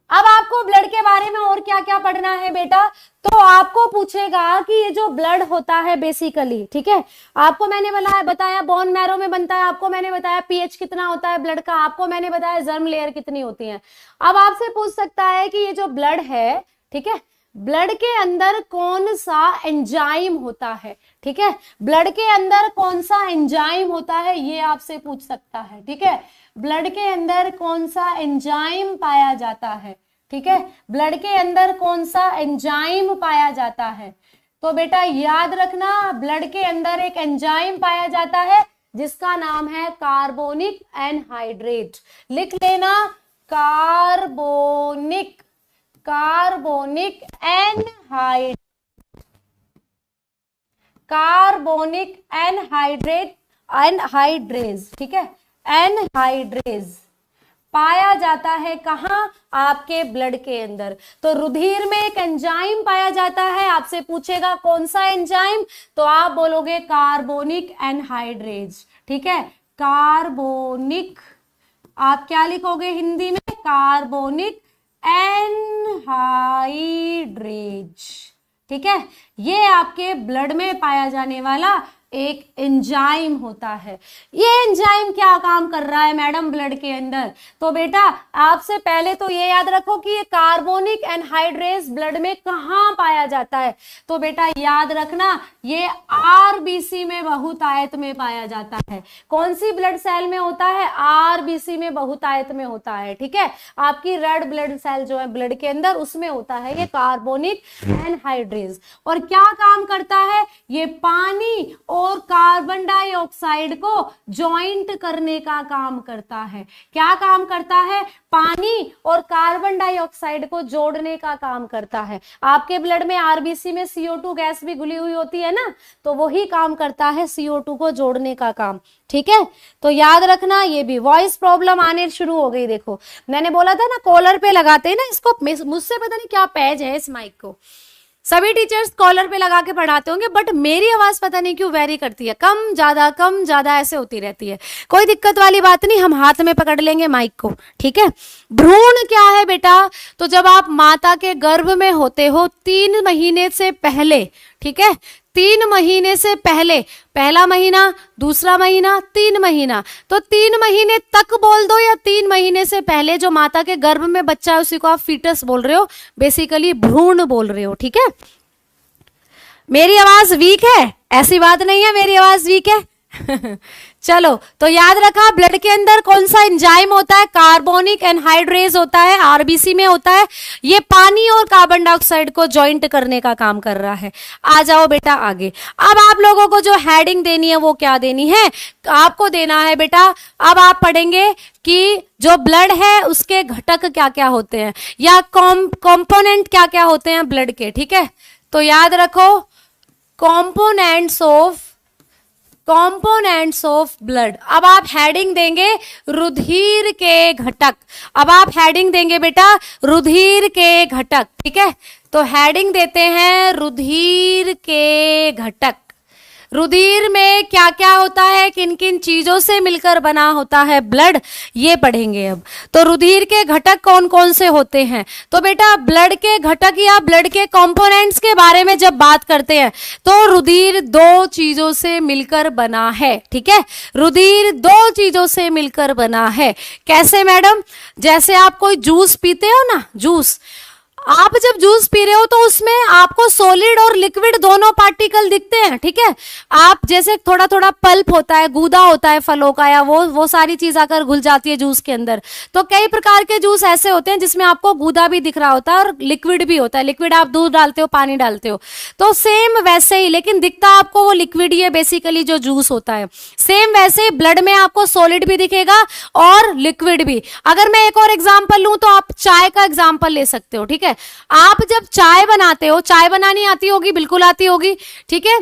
अब आपको ब्लड के बारे में और क्या क्या पढ़ना है बेटा, तो आपको पूछेगा कि ये जो ब्लड होता है बेसिकली, ठीक है, आपको मैंने बताया बोन मैरो में बनता है, आपको मैंने बताया पीएच कितना होता है ब्लड का, आपको मैंने बताया जर्म लेयर कितनी होती है। अब आपसे पूछ सकता है कि ये जो ब्लड है, ठीक है, ब्लड के अंदर कौन सा एंजाइम होता है, ठीक है, ब्लड के अंदर कौन सा एंजाइम होता है ये आपसे पूछ सकता है, ठीक है। ब्लड के अंदर कौन सा एंजाइम पाया जाता है, ठीक है, ब्लड के अंदर कौन सा एंजाइम पाया जाता है। तो बेटा याद रखना ब्लड के अंदर एक एंजाइम पाया जाता है जिसका नाम है कार्बोनिक एनहाइड्रेट। लिख लेना कार्बोनिक एनहाइड्रेज, ठीक है, एनहाइड्रेज पाया जाता है कहां, आपके ब्लड के अंदर। तो रुधिर में एक एंजाइम पाया जाता है, आपसे पूछेगा कौन सा एंजाइम, तो आप बोलोगे कार्बोनिक एनहाइड्रेज, ठीक है, कार्बोनिक, आप क्या लिखोगे हिंदी में, कार्बोनिक एनहाइड्रेज, ठीक है। ये आपके ब्लड में पाया जाने वाला एक एंजाइम होता है। ये एंजाइम क्या काम कर रहा है मैडम ब्लड के अंदर, तो बेटा आपसे पहले तो ये याद रखो कि ये कार्बोनिक एनहाइड्रेज ब्लड में कहाँ पाया जाता है। तो बेटा याद रखना ये आरबीसी में बहुतायत में पाया जाता है। कौन सी ब्लड सेल में होता है, आरबीसी में बहुतायत में होता है, ठीक है। आपकी रेड ब्लड सेल जो है ब्लड के अंदर उसमें होता है ये कार्बोनिक एनहाइड्रेज। और क्या काम करता है, ये पानी और कार्बन डाइऑक्साइड को जॉइंट करने का काम करता है। क्या काम करता है, पानी और कार्बन डाइऑक्साइड को जोड़ने का काम करता है। आपके ब्लड में आरबीसी में CO2 गैस भी घुली हुई होती है ना, तो वही काम करता है CO2 को जोड़ने का काम, ठीक है। तो याद रखना ये भी। वॉइस प्रॉब्लम आने शुरू हो गई, देखो मैंने बोला था ना कॉलर पे लगाते हैं ना इसको, मुझसे पता नहीं क्या पैज है इस माइक को, सभी टीचर्स कॉलर पे लगा के पढ़ाते होंगे, बट मेरी आवाज पता नहीं क्यों वेरी करती है, कम ज्यादा ऐसे होती रहती है। कोई दिक्कत वाली बात नहीं, हम हाथ में पकड़ लेंगे माइक को, ठीक है। भ्रूण क्या है बेटा, तो जब आप माता के गर्भ में होते हो 3 महीने से पहले, ठीक है, 3 महीने से पहले, पहला महीना, दूसरा महीना, 3 महीना, तो 3 महीने तक बोल दो या 3 महीने से पहले जो माता के गर्भ में बच्चा है उसी को आप फीटस बोल रहे हो, बेसिकली भ्रूण बोल रहे हो। ठीक है, मेरी आवाज वीक है? ऐसी बात नहीं है मेरी आवाज वीक है। चलो, तो याद रखा ब्लड के अंदर कौन सा एंजाइम होता है? कार्बोनिक एनहाइड्रेज होता है, आरबीसी में होता है। ये पानी और कार्बन डाइऑक्साइड को जॉइंट करने का काम कर रहा है। आ जाओ बेटा आगे। अब आप लोगों को जो हेडिंग देनी है वो क्या देनी है? आपको देना है बेटा, अब आप पढ़ेंगे कि जो ब्लड है उसके घटक क्या क्या होते हैं या कंपोनेंट क्या क्या होते हैं ब्लड के। ठीक है, तो याद रखो कंपोनेंट्स ऑफ ब्लड। अब आप हेडिंग देंगे रुधिर के घटक। अब आप हेडिंग देंगे बेटा रुधिर के घटक। ठीक है, तो हेडिंग देते हैं रुधिर के घटक। रुधिर में क्या क्या होता है, किन किन चीजों से मिलकर बना होता है ब्लड, ये पढ़ेंगे अब। तो रुधिर के घटक कौन कौन से होते हैं? तो बेटा ब्लड के घटक या ब्लड के कंपोनेंट्स के बारे में जब बात करते हैं तो रुधिर 2 चीजों से मिलकर बना है। ठीक है, रुधिर 2 चीजों से मिलकर बना है। कैसे मैडम? जैसे आप कोई जूस पीते हो ना, जूस, आप जब जूस पी रहे हो तो उसमें आपको सॉलिड और लिक्विड दोनों पार्टिकल दिखते हैं। ठीक है, आप जैसे थोड़ा थोड़ा पल्प होता है, गूदा होता है फलों का, या वो सारी चीज आकर घुल जाती है जूस के अंदर। तो कई प्रकार के जूस ऐसे होते हैं जिसमें आपको गूदा भी दिख रहा होता है और लिक्विड भी होता है। लिक्विड आप दूध डालते हो, पानी डालते हो, तो सेम वैसे ही, लेकिन दिखता आपको वो लिक्विड ही है बेसिकली जो जूस होता है। सेम वैसे ब्लड में आपको सॉलिड भी दिखेगा और लिक्विड भी। अगर मैं एक और एग्जाम्पल लूं तो आप चाय का एग्जाम्पल ले सकते हो। ठीक है, आप जब चाय बनाते हो, चाय बनानी आती होगी, बिल्कुल आती होगी। ठीक है,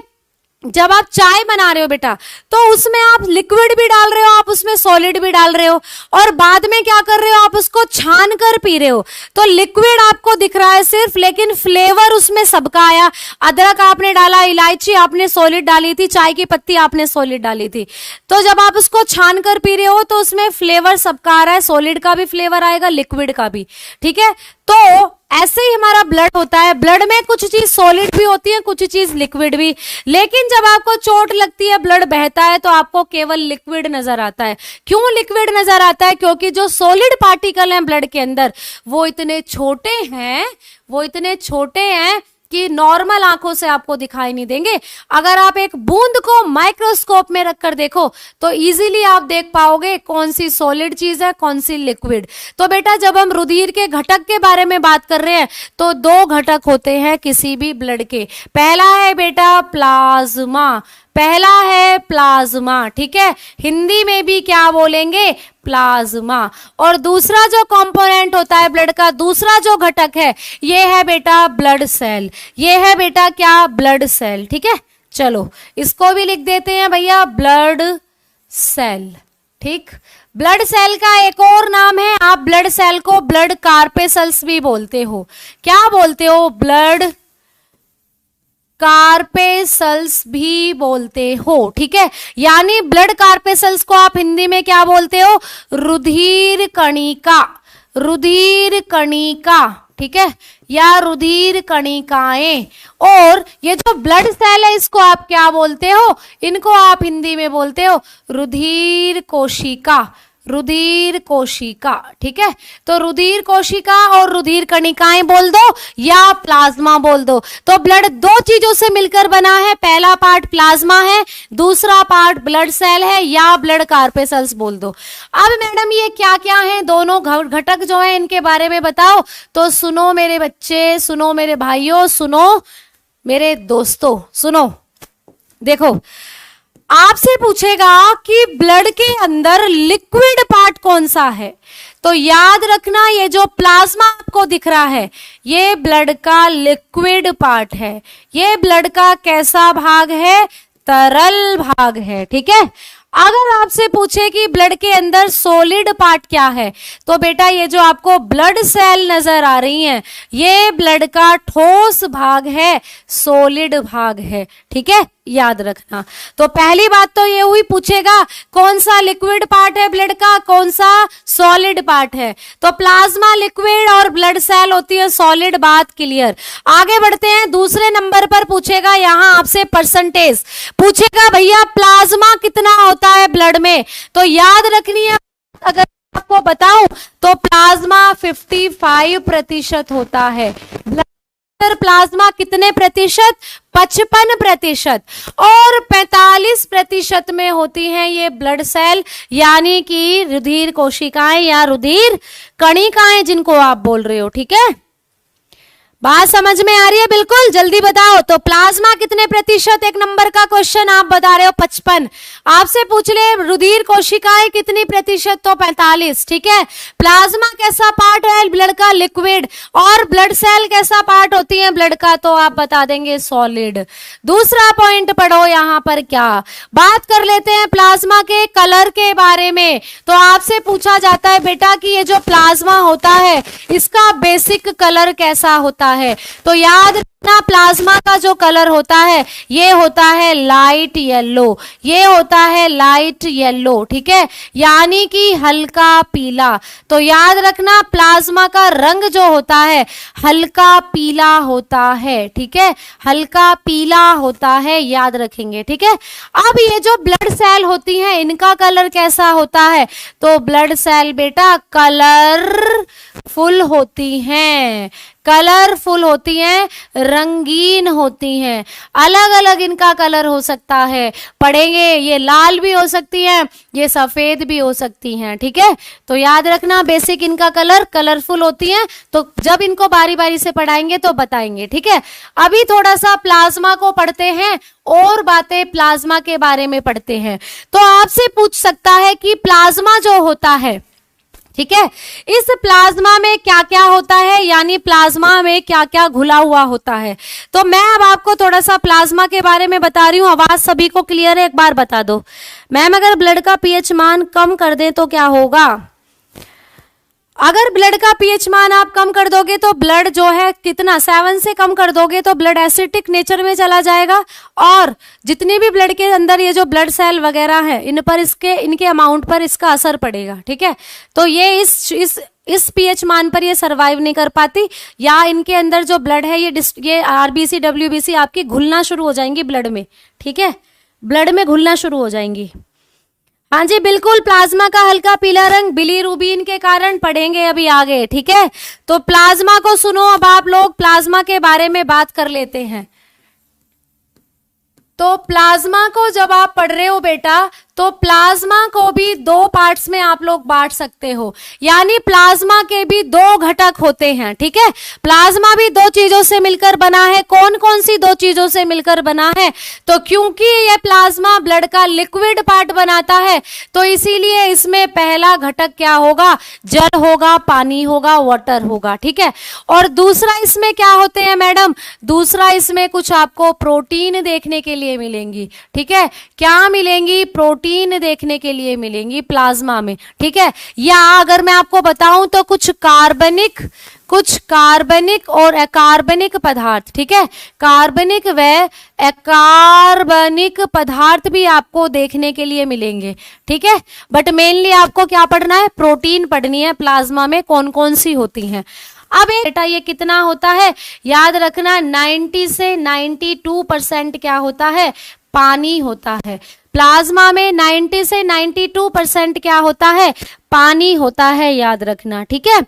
जब आप चाय बना रहे हो बेटा तो उसमें आप लिक्विड भी डाल रहे हो, आप उसमें सॉलिड भी डाल रहे हो, और बाद में क्या कर रहे हो, आप उसको छान कर पी रहे हो। तो लिक्विड आपको दिख रहा है सिर्फ, लेकिन फ्लेवर उसमें सबका आया। अदरक आपने डाला, इलायची आपने सॉलिड डाली थी, चाय की पत्ती आपने सॉलिड डाली थी। तो जब आप उसको छान कर पी रहे हो तो उसमें फ्लेवर सबका आ रहा है, सॉलिड का भी फ्लेवर आएगा, लिक्विड का भी। ठीक है, तो ऐसे ही हमारा ब्लड होता है। ब्लड में कुछ चीज सॉलिड भी होती है, कुछ चीज लिक्विड भी। लेकिन जब आपको चोट लगती है, ब्लड बहता है, तो आपको केवल लिक्विड नजर आता है। क्यों लिक्विड नजर आता है? क्योंकि जो सॉलिड पार्टिकल हैं ब्लड के अंदर वो इतने छोटे हैं कि नॉर्मल आंखों से आपको दिखाई नहीं देंगे। अगर आप एक बूंद को माइक्रोस्कोप में रखकर देखो तो इजीली आप देख पाओगे कौन सी सॉलिड चीज है, कौन सी लिक्विड। तो बेटा जब हम रुधिर के घटक के बारे में बात कर रहे हैं तो 2 घटक होते हैं किसी भी ब्लड के। पहला है बेटा प्लाज्मा, ठीक है, हिंदी में भी क्या बोलेंगे? प्लाज्मा। और दूसरा जो कंपोनेंट होता है ब्लड का, दूसरा जो घटक है, ये है बेटा ब्लड सेल। ये है बेटा क्या? Blood cell. ठीक है, चलो इसको भी लिख देते हैं भैया, ब्लड सेल। ठीक, ब्लड सेल का एक और नाम है, आप ब्लड सेल को ब्लड कार्पेसल्स भी बोलते हो। क्या बोलते हो? ब्लड कार्पेसल्स भी बोलते हो। ठीक है, यानी ब्लड कार्पेसल्स को आप हिंदी में क्या बोलते हो? रुधिर कणिका, ठीक है, या रुधिर कणिकाएं। और ये जो ब्लड सेल है इसको आप क्या बोलते हो? इनको आप हिंदी में बोलते हो रुधिर कोशिका, ठीक है। तो रुधिर कोशिका और रुधिर कणिकाएं बोल दो या प्लाज्मा बोल दो। तो ब्लड 2 चीजों से मिलकर बना है, पहला पार्ट प्लाज्मा है, दूसरा पार्ट ब्लड सेल है या ब्लड कार्पेसल्स बोल दो। अब मैडम ये क्या क्या है, दोनों घटक जो है इनके बारे में बताओ। तो सुनो मेरे बच्चे, सुनो मेरे भाइयों, सुनो मेरे दोस्तों, सुनो। देखो आपसे पूछेगा कि ब्लड के अंदर लिक्विड पार्ट कौन सा है, तो याद रखना ये जो प्लाज्मा आपको दिख रहा है ये ब्लड का लिक्विड पार्ट है। ये ब्लड का कैसा भाग है? तरल भाग है। ठीक है, अगर आपसे पूछे कि ब्लड के अंदर सॉलिड पार्ट क्या है, तो बेटा ये जो आपको ब्लड सेल नजर आ रही हैं ये ब्लड का ठोस भाग है, सॉलिड भाग है। ठीक है, याद रखना। तो पहली बात तो ये हुई, पूछेगा कौन सा लिक्विड पार्ट है ब्लड का, कौन सा सॉलिड पार्ट है। तो प्लाज्मा लिक्विड और ब्लड सेल होती है सॉलिड, बात क्लियर। आगे बढ़ते हैं, दूसरे नंबर पर पूछेगा यहां आपसे परसेंटेज पूछेगा, भैया प्लाज्मा कितना होता है ब्लड में। तो याद रखनी है, अगर आपको बताऊं तो प्लाज्मा 55% होता है। प्लाज्मा कितने प्रतिशत, 55%, और 45% में होती हैं ये ब्लड सेल, यानी कि रुधिर कोशिकाएं या रुधिर कणिकाएं जिनको आप बोल रहे हो। ठीक है, बात समझ में आ रही है? बिल्कुल, जल्दी बताओ। तो प्लाज्मा कितने प्रतिशत, एक नंबर का क्वेश्चन आप बता रहे हो 55। आपसे पूछ ले रुधिर कोशिकाएं कितनी प्रतिशत, तो 45। ठीक है, प्लाज्मा कैसा पार्ट है ब्लड का, लिक्विड, और ब्लड सेल कैसा पार्ट होती है ब्लड का, तो आप बता देंगे सॉलिड। दूसरा पॉइंट पढ़ो, यहां पर क्या बात कर लेते हैं प्लाज्मा के कलर के बारे में। तो आपसे पूछा जाता है बेटा कि ये जो प्लाज्मा होता है इसका बेसिक कलर कैसा होता है। तो याद रखना, प्लाज्मा का जो कलर होता है ये होता है लाइट येलो, ये होता है लाइट येलो। ठीक है, यानी कि हल्का पीला। तो याद रखना, प्लाज्मा का रंग जो होता है हल्का पीला होता है। ठीक है, हल्का पीला होता है, याद रखेंगे। ठीक है, अब ये जो ब्लड सेल होती हैं इनका कलर कैसा होता है। तो ब्लड सेल बेटा कलरफुल होती हैं, कलरफुल होती हैं, रंगीन होती हैं। अलग अलग इनका कलर हो सकता है, पढ़ेंगे। ये लाल भी हो सकती हैं, ये सफेद भी हो सकती हैं। ठीक है, तो याद रखना बेसिक इनका कलर कलरफुल होती हैं। तो जब इनको बारी बारी से पढ़ाएंगे तो बताएंगे। ठीक है, अभी थोड़ा सा प्लाज्मा को पढ़ते हैं और बातें प्लाज्मा के बारे में पढ़ते हैं। तो आपसे पूछ सकता है कि प्लाज्मा जो होता है, ठीक है, इस प्लाज्मा में क्या क्या होता है, यानी प्लाज्मा में क्या क्या घुला हुआ होता है। तो मैं अब आपको थोड़ा सा प्लाज्मा के बारे में बता रही हूं। आवाज सभी को क्लियर है? एक बार बता दो मैम, अगर ब्लड का पीएच मान कम कर दें तो क्या होगा। अगर ब्लड का पीएच मान आप कम कर दोगे तो ब्लड जो है कितना, 7 से कम कर दोगे तो ब्लड एसिडिक नेचर में चला जाएगा, और जितने भी ब्लड के अंदर ये जो ब्लड सेल वगैरह है इन पर इनके अमाउंट पर इसका असर पड़ेगा। ठीक है, तो ये इस पीएच मान पर ये सरवाइव नहीं कर पाती, या इनके अंदर जो ब्लड है ये आरबीसी डब्ल्यूबीसी आपकी घुलना शुरू हो जाएंगी ब्लड में। ठीक है, ब्लड में घुलना शुरू हो जाएंगी। हाँ जी बिल्कुल, प्लाज्मा का हल्का पीला रंग बिलीरुबिन के कारण पढ़ेंगे अभी आगे। ठीक है, तो प्लाज्मा को सुनो, अब आप लोग प्लाज्मा के बारे में बात कर लेते हैं। तो प्लाज्मा को जब आप पढ़ रहे हो बेटा, तो प्लाज्मा को भी 2 पार्ट्स में आप लोग बांट सकते हो, यानी प्लाज्मा के भी 2 घटक होते हैं। ठीक है, प्लाज्मा भी 2 चीजों से मिलकर बना है। कौन कौन सी 2 चीजों से मिलकर बना है, तो क्योंकि ये प्लाज्मा ब्लड का लिक्विड पार्ट बनाता है, तो इसीलिए इसमें पहला घटक क्या होगा, जल होगा, पानी होगा, वाटर होगा। ठीक है, और दूसरा इसमें क्या होते हैं मैडम, दूसरा इसमें कुछ आपको प्रोटीन देखने के लिए मिलेंगी। ठीक है, क्या मिलेंगी, प्रोटीन देखने के लिए मिलेंगी प्लाज्मा में। ठीक है, या अगर मैं आपको बताऊं तो कुछ कार्बनिक और अकार्बनिक पदार्थ। ठीक है, कार्बनिक व अकार्बनिक पदार्थ भी आपको देखने के लिए मिलेंगे। ठीक है, बट मेनली आपको क्या पढ़ना है, प्रोटीन पढ़नी है प्लाज्मा में कौन कौन सी होती हैं। अब बेटा ये कितना होता है, याद रखना 90 से 92% क्या होता है, पानी होता है। प्लाज्मा में 90 से 92% क्या होता है, पानी होता है, याद रखना। ठीक है,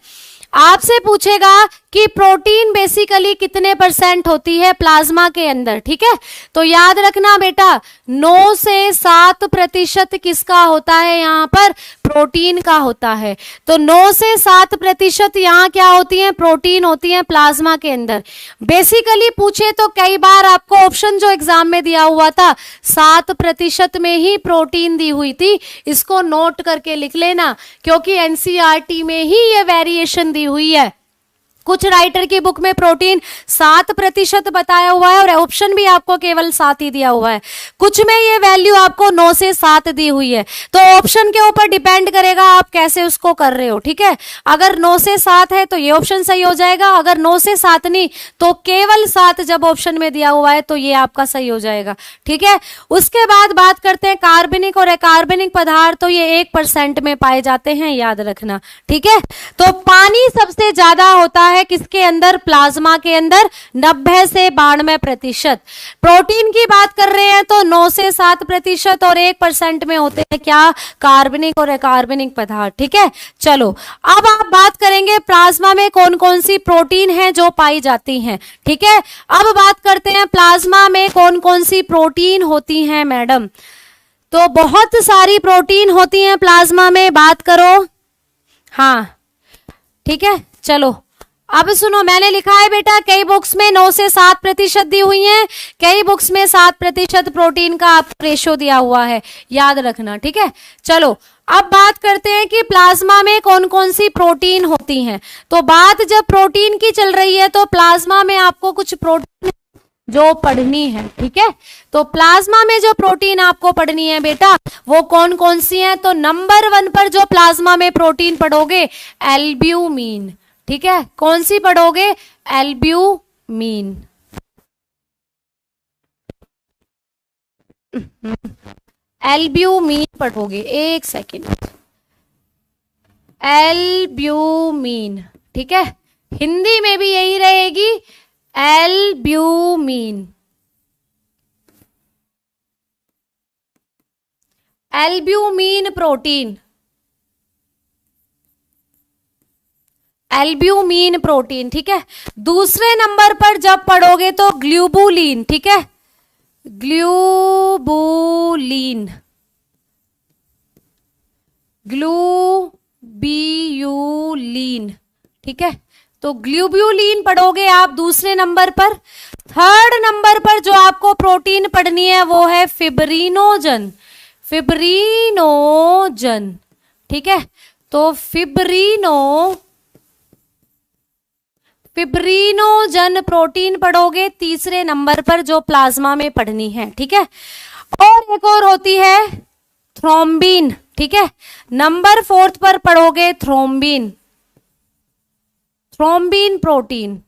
आपसे पूछेगा कि प्रोटीन बेसिकली कितने % होती है प्लाज्मा के अंदर। ठीक है, तो याद रखना बेटा 9 से 7% किसका होता है, यहाँ पर प्रोटीन का होता है। तो 9 से 7% यहाँ क्या होती है, प्रोटीन होती है प्लाज्मा के अंदर। बेसिकली पूछे तो कई बार आपको ऑप्शन जो एग्जाम में दिया हुआ था 7% में ही प्रोटीन दी हुई थी, इसको नोट करके लिख लेना, क्योंकि एनसीईआरटी में ही ये वेरिएशन दी हुई है। कुछ राइटर की बुक में प्रोटीन 7% बताया हुआ है और ऑप्शन भी आपको केवल 7 ही दिया हुआ है। कुछ में ये वैल्यू आपको 9 से 7 दी हुई है, तो ऑप्शन के ऊपर डिपेंड करेगा आप कैसे उसको कर रहे हो। ठीक है, अगर 9 से 7 है तो ये ऑप्शन सही हो जाएगा, अगर 9 से 7 नहीं तो केवल 7 जब ऑप्शन में दिया हुआ है तो ये आपका सही हो जाएगा। ठीक है, उसके बाद बात करते हैं कार्बनिक और अकार्बनिक पदार्थ, तो ये 1% में पाए जाते हैं, याद रखना। ठीक है, तो पानी सबसे ज्यादा होता है किसके अंदर? प्लाज्मा के अंदर 90 से 92%। प्रोटीन की बात कर रहे हैं तो 9 से 7% और 1% में होते हैं क्या? कार्बनिक और अकार्बनिक पदार्थ। ठीक है, चलो अब आप बात करेंगे प्लाज्मा में कौन कौन सी प्रोटीन है जो पाई जाती हैं। ठीक है, अब बात करते हैं प्लाज्मा में कौन कौन सी प्रोटीन होती हैं मैडम। तो बहुत सारी प्रोटीन होती हैं प्लाज्मा में, बात करो। हाँ ठीक है, चलो अब सुनो, मैंने लिखा है बेटा कई बुक्स में 9 से 7% दी हुई हैं, कई बुक्स में 7% प्रोटीन का आपको रेशो दिया हुआ है, याद रखना। ठीक है, चलो अब बात करते हैं कि प्लाज्मा में कौन कौन सी प्रोटीन होती हैं। तो बात जब प्रोटीन की चल रही है तो प्लाज्मा में आपको कुछ प्रोटीन जो पढ़नी है। ठीक है, तो प्लाज्मा में जो प्रोटीन आपको पढ़नी है बेटा वो कौन कौन सी है। तो नंबर 1 पर जो प्लाज्मा में प्रोटीन पढ़ोगे एल्ब्यूमिन। ठीक है, कौन सी पढ़ोगे? एल्ब्यूमिन। एल्ब्यूमिन पढ़ोगे, एक सेकेंड, एल्ब्यूमिन। ठीक है, हिंदी में भी यही रहेगी, albumin. Albumin protein, albumin protein. ठीक है, दूसरे नंबर पर जब पढ़ोगे तो ग्लोबुलिन। ठीक है, ग्लोबुलिन, ग्लोब्यूलिन। ठीक है, तो ग्लोब्यूलिन पढ़ोगे आप दूसरे नंबर पर। थर्ड नंबर पर जो आपको प्रोटीन पढ़नी है वो है फिब्रिनोजन, फिब्रिनोजन। ठीक है, तो फिब्रिनोजन प्रोटीन पढ़ोगे तीसरे नंबर पर जो प्लाज्मा में पढ़नी है। ठीक है, और एक और होती है थ्रोम्बिन। ठीक है, नंबर 4 पर पढ़ोगे थ्रोम्बिन, थ्रोम्बिन प्रोटीन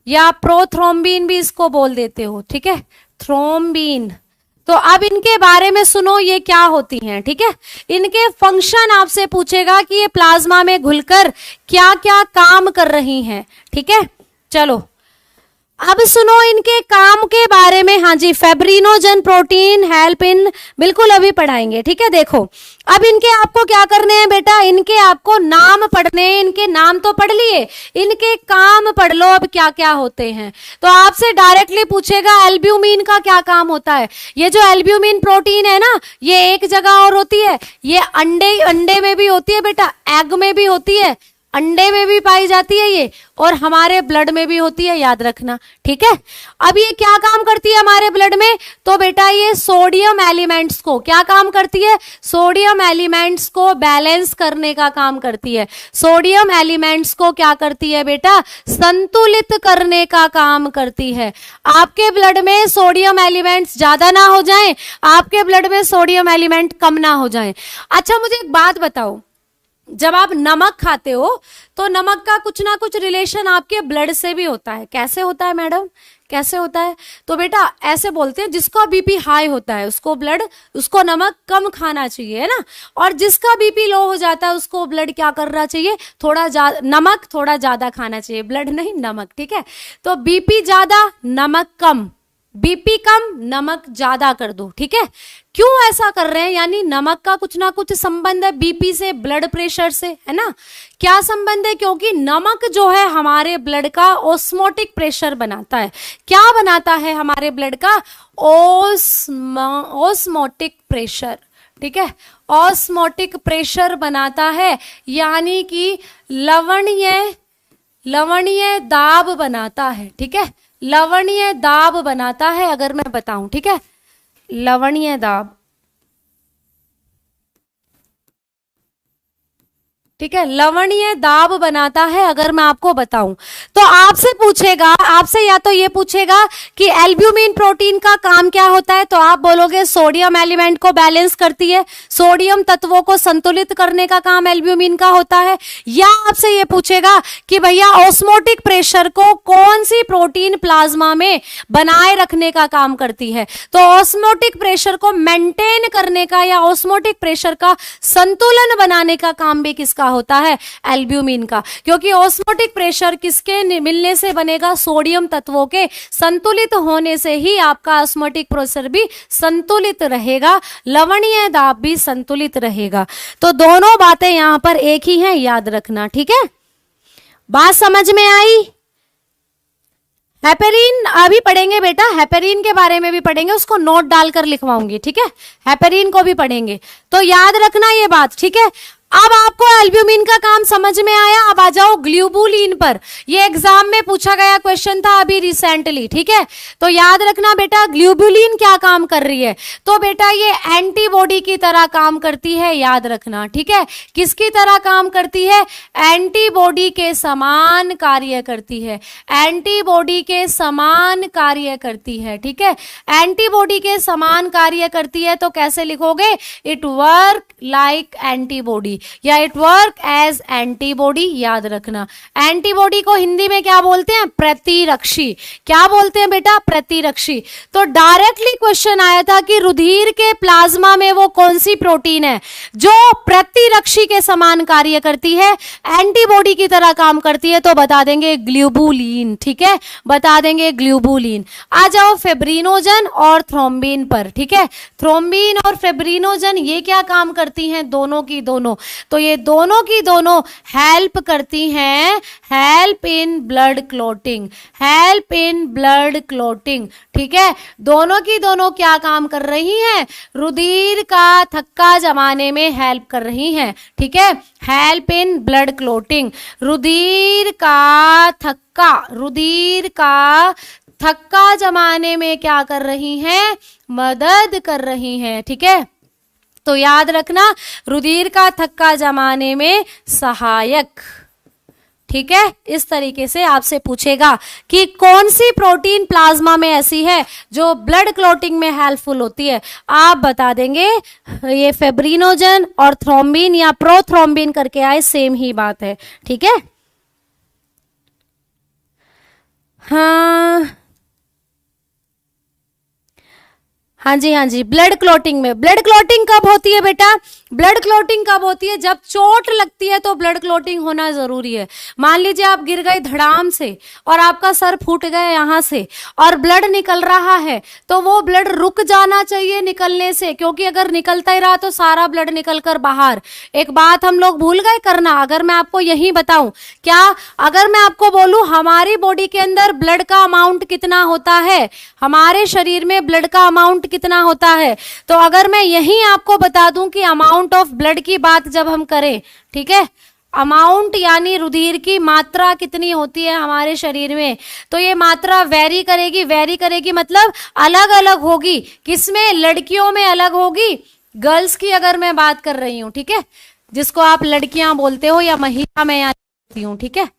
या प्रोथ्रोम्बिन भी इसको बोल देते हो। ठीक है, थ्रोम्बिन। तो अब इनके बारे में सुनो, ये क्या होती हैं। ठीक है, इनके फंक्शन आपसे पूछेगा कि ये प्लाज्मा में घुलकर क्या क्या काम कर रही हैं। ठीक है, चलो अब सुनो इनके काम के बारे में। हाँ जी, फेब्रिनोजन प्रोटीन हेल्प इन, बिल्कुल अभी पढ़ाएंगे। ठीक है, देखो अब इनके आपको क्या करने हैं बेटा, इनके आपको नाम पढ़ने हैं। इनके नाम तो पढ़ लिए, इनके काम पढ़ लो अब क्या क्या होते हैं। तो आपसे डायरेक्टली पूछेगा एल्ब्यूमिन का क्या काम होता है। ये जो एल्ब्यूमिन प्रोटीन है ना, ये एक जगह और होती है, ये अंडे में भी होती है बेटा, एग में भी होती है, अंडे में भी पाई जाती है ये, और हमारे ब्लड में भी होती है, याद रखना। ठीक है, अब ये क्या काम करती है हमारे ब्लड में? तो बेटा ये सोडियम एलिमेंट्स को क्या काम करती है? सोडियम एलिमेंट्स को बैलेंस करने का काम करती है। सोडियम एलिमेंट्स को क्या करती है बेटा? संतुलित करने का काम करती है। आपके ब्लड में सोडियम एलिमेंट्स ज्यादा ना हो जाएं, आपके ब्लड में सोडियम एलिमेंट कम ना हो जाएं। अच्छा मुझे एक बात बताओ, जब आप नमक खाते हो तो नमक का कुछ ना कुछ रिलेशन आपके ब्लड से भी होता है। कैसे होता है मैडम, कैसे होता है? तो बेटा ऐसे बोलते हैं जिसका बीपी हाई होता है उसको नमक कम खाना चाहिए, है ना। और जिसका बीपी लो हो जाता है उसको ब्लड क्या करना चाहिए? नमक थोड़ा ज्यादा खाना चाहिए, ब्लड नहीं नमक। ठीक है, तो बीपी ज्यादा नमक कम, बीपी कम नमक ज्यादा कर दो। ठीक है, क्यों ऐसा कर रहे हैं? यानी नमक का कुछ ना कुछ संबंध है बीपी से, ब्लड प्रेशर से, है ना। क्या संबंध है? क्योंकि नमक जो है हमारे ब्लड का ऑस्मोटिक प्रेशर बनाता है। क्या बनाता है हमारे ब्लड का? Osmotic pressure. ठीक है, ऑस्मोटिक प्रेशर बनाता है, यानी कि लवणीय दाब बनाता है। ठीक है, लवणीय दाब बनाता है, अगर मैं बताऊं। ठीक है, लवणीय दाब। ठीक है, लवणीय दाब बनाता है अगर मैं आपको बताऊं तो आपसे पूछेगा, आपसे या तो ये पूछेगा कि एल्ब्यूमिन प्रोटीन का काम क्या होता है, तो आप बोलोगे सोडियम एलिमेंट को बैलेंस करती है, सोडियम तत्वों को संतुलित करने का काम एल्ब्यूमिन का होता है। या आपसे ये पूछेगा कि भैया ऑस्मोटिक प्रेशर को कौन सी प्रोटीन प्लाज्मा में बनाए रखने का काम करती है, तो ऑस्मोटिक प्रेशर को मेंटेन करने का या ऑस्मोटिक प्रेशर का संतुलन बनाने का काम भी किसका होता है, एल्ब्यूमिन का, क्योंकि ऑस्मोटिक प्रेशर किसके मिलने से बनेगा, सोडियम तत्वों के संतुलित होने से ही आपका ऑस्मोटिक प्रेशर भी संतुलित रहेगा, लवणीय दाब भी संतुलित रहेगा। तो दोनों बातें यहां पर एक ही हैं, याद रखना। ठीक है, बात समझ में आई? हेपेरिन अभी पढ़ेंगे बेटा, हेपेरिन के बारे में भी पढ़ेंगे, उसको नोट डालकर लिखवाऊंगी। ठीक है, हेपेरिन को भी पढ़ेंगे, तो याद रखना ये बात। ठीक है, अब आपको एल्ब्यूमिन का काम समझ में आया। अब आ जाओ ग्लोबुलिन पर, ये एग्जाम में पूछा गया क्वेश्चन था अभी रिसेंटली। ठीक है, तो याद रखना बेटा ग्लोबुलिन क्या काम कर रही है, तो बेटा ये एंटीबॉडी की तरह काम करती है, याद रखना। ठीक है, किसकी तरह काम करती है, एंटीबॉडी के समान कार्य करती है, एंटीबॉडी के समान कार्य करती है। ठीक है, एंटीबॉडी के समान कार्य करती है, तो कैसे लिखोगे, इट वर्क लाइक एंटीबॉडी या इट वर्क एज एंटीबॉडी, याद रखना। एंटीबॉडी को हिंदी में क्या बोलते हैं, प्रतिरक्षी। क्या बोलते हैं बेटा, प्रतिरक्षी। तो डायरेक्टली क्वेश्चन आया था कि रुधिर के प्लाज्मा में वो कौन सी प्रोटीन है जो प्रतिरक्षी के समान कार्य करती है, एंटीबॉडी की तरह काम करती है, तो बता देंगे ग्लोबुलिन। ठीक है, बता देंगे ग्लोबुलिन। आ जाओ फिब्रिनोजन और थ्रोम्बिन पर। ठीक है, थ्रोम्बिन और फिब्रिनोजन ये क्या काम करती हैं, दोनों की दोनों, तो ये दोनों की दोनों हेल्प करती हैं, help in blood clotting, help in blood clotting. ठीक है, दोनों की दोनों क्या काम कर रही हैं, रुधिर का थक्का जमाने में हेल्प कर रही हैं। ठीक है, हेल्प इन ब्लड क्लॉटिंग, रुधिर का थक्का जमाने में क्या कर रही हैं, मदद कर रही हैं। ठीक है, तो याद रखना रुधिर का थक्का जमाने में सहायक। ठीक है, इस तरीके से आपसे पूछेगा कि कौन सी प्रोटीन प्लाज्मा में ऐसी है जो ब्लड क्लॉटिंग में हेल्पफुल होती है, आप बता देंगे ये फिब्रिनोजन और थ्रोम्बिन या प्रोथ्रोम्बिन करके आए, सेम ही बात है। ठीक है, हाँ जी, ब्लड क्लॉटिंग में, ब्लड क्लॉटिंग कब होती है बेटा, ब्लड क्लॉटिंग कब होती है, जब चोट लगती है तो ब्लड क्लॉटिंग होना जरूरी है। मान लीजिए आप गिर गए धड़ाम से और आपका सर फूट गया यहां से और ब्लड निकल रहा है, तो वो ब्लड रुक जाना चाहिए निकलने से, क्योंकि अगर निकलता ही रहा तो सारा ब्लड निकलकर बाहर। एक बात हम लोग भूल गए करना, अगर मैं आपको यही बताऊं, क्या अगर मैं आपको बोलूं हमारी बॉडी के अंदर ब्लड का अमाउंट कितना होता है, हमारे शरीर में ब्लड का अमाउंट कितना होता है, तो अगर मैं यही आपको बता दूं कि अमाउंट ऑफ ब्लड की बात जब हम करें, ठीक है, अमाउंट यानी रुधिर की मात्रा कितनी होती है हमारे शरीर में, तो ये मात्रा वेरी करेगी मतलब अलग अलग होगी। किसमें, लड़कियों में अलग होगी, गर्ल्स की अगर मैं बात कर रही हूं, ठीक है, जिसको आप लड़कियां बोलते हो या महिला में यहाँ बोलती हूँ, ठीक है,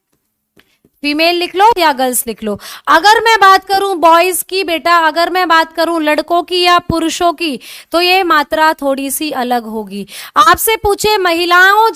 फीमेल लिख लो या गर्ल्स लिख लो। अगर मैं बात करूं बॉयज की बेटा, अगर मैं बात करूं लड़कों की या पुरुषों की, तो ये मात्रा थोड़ी सी अलग होगी। आपसे पूछे महिलाएं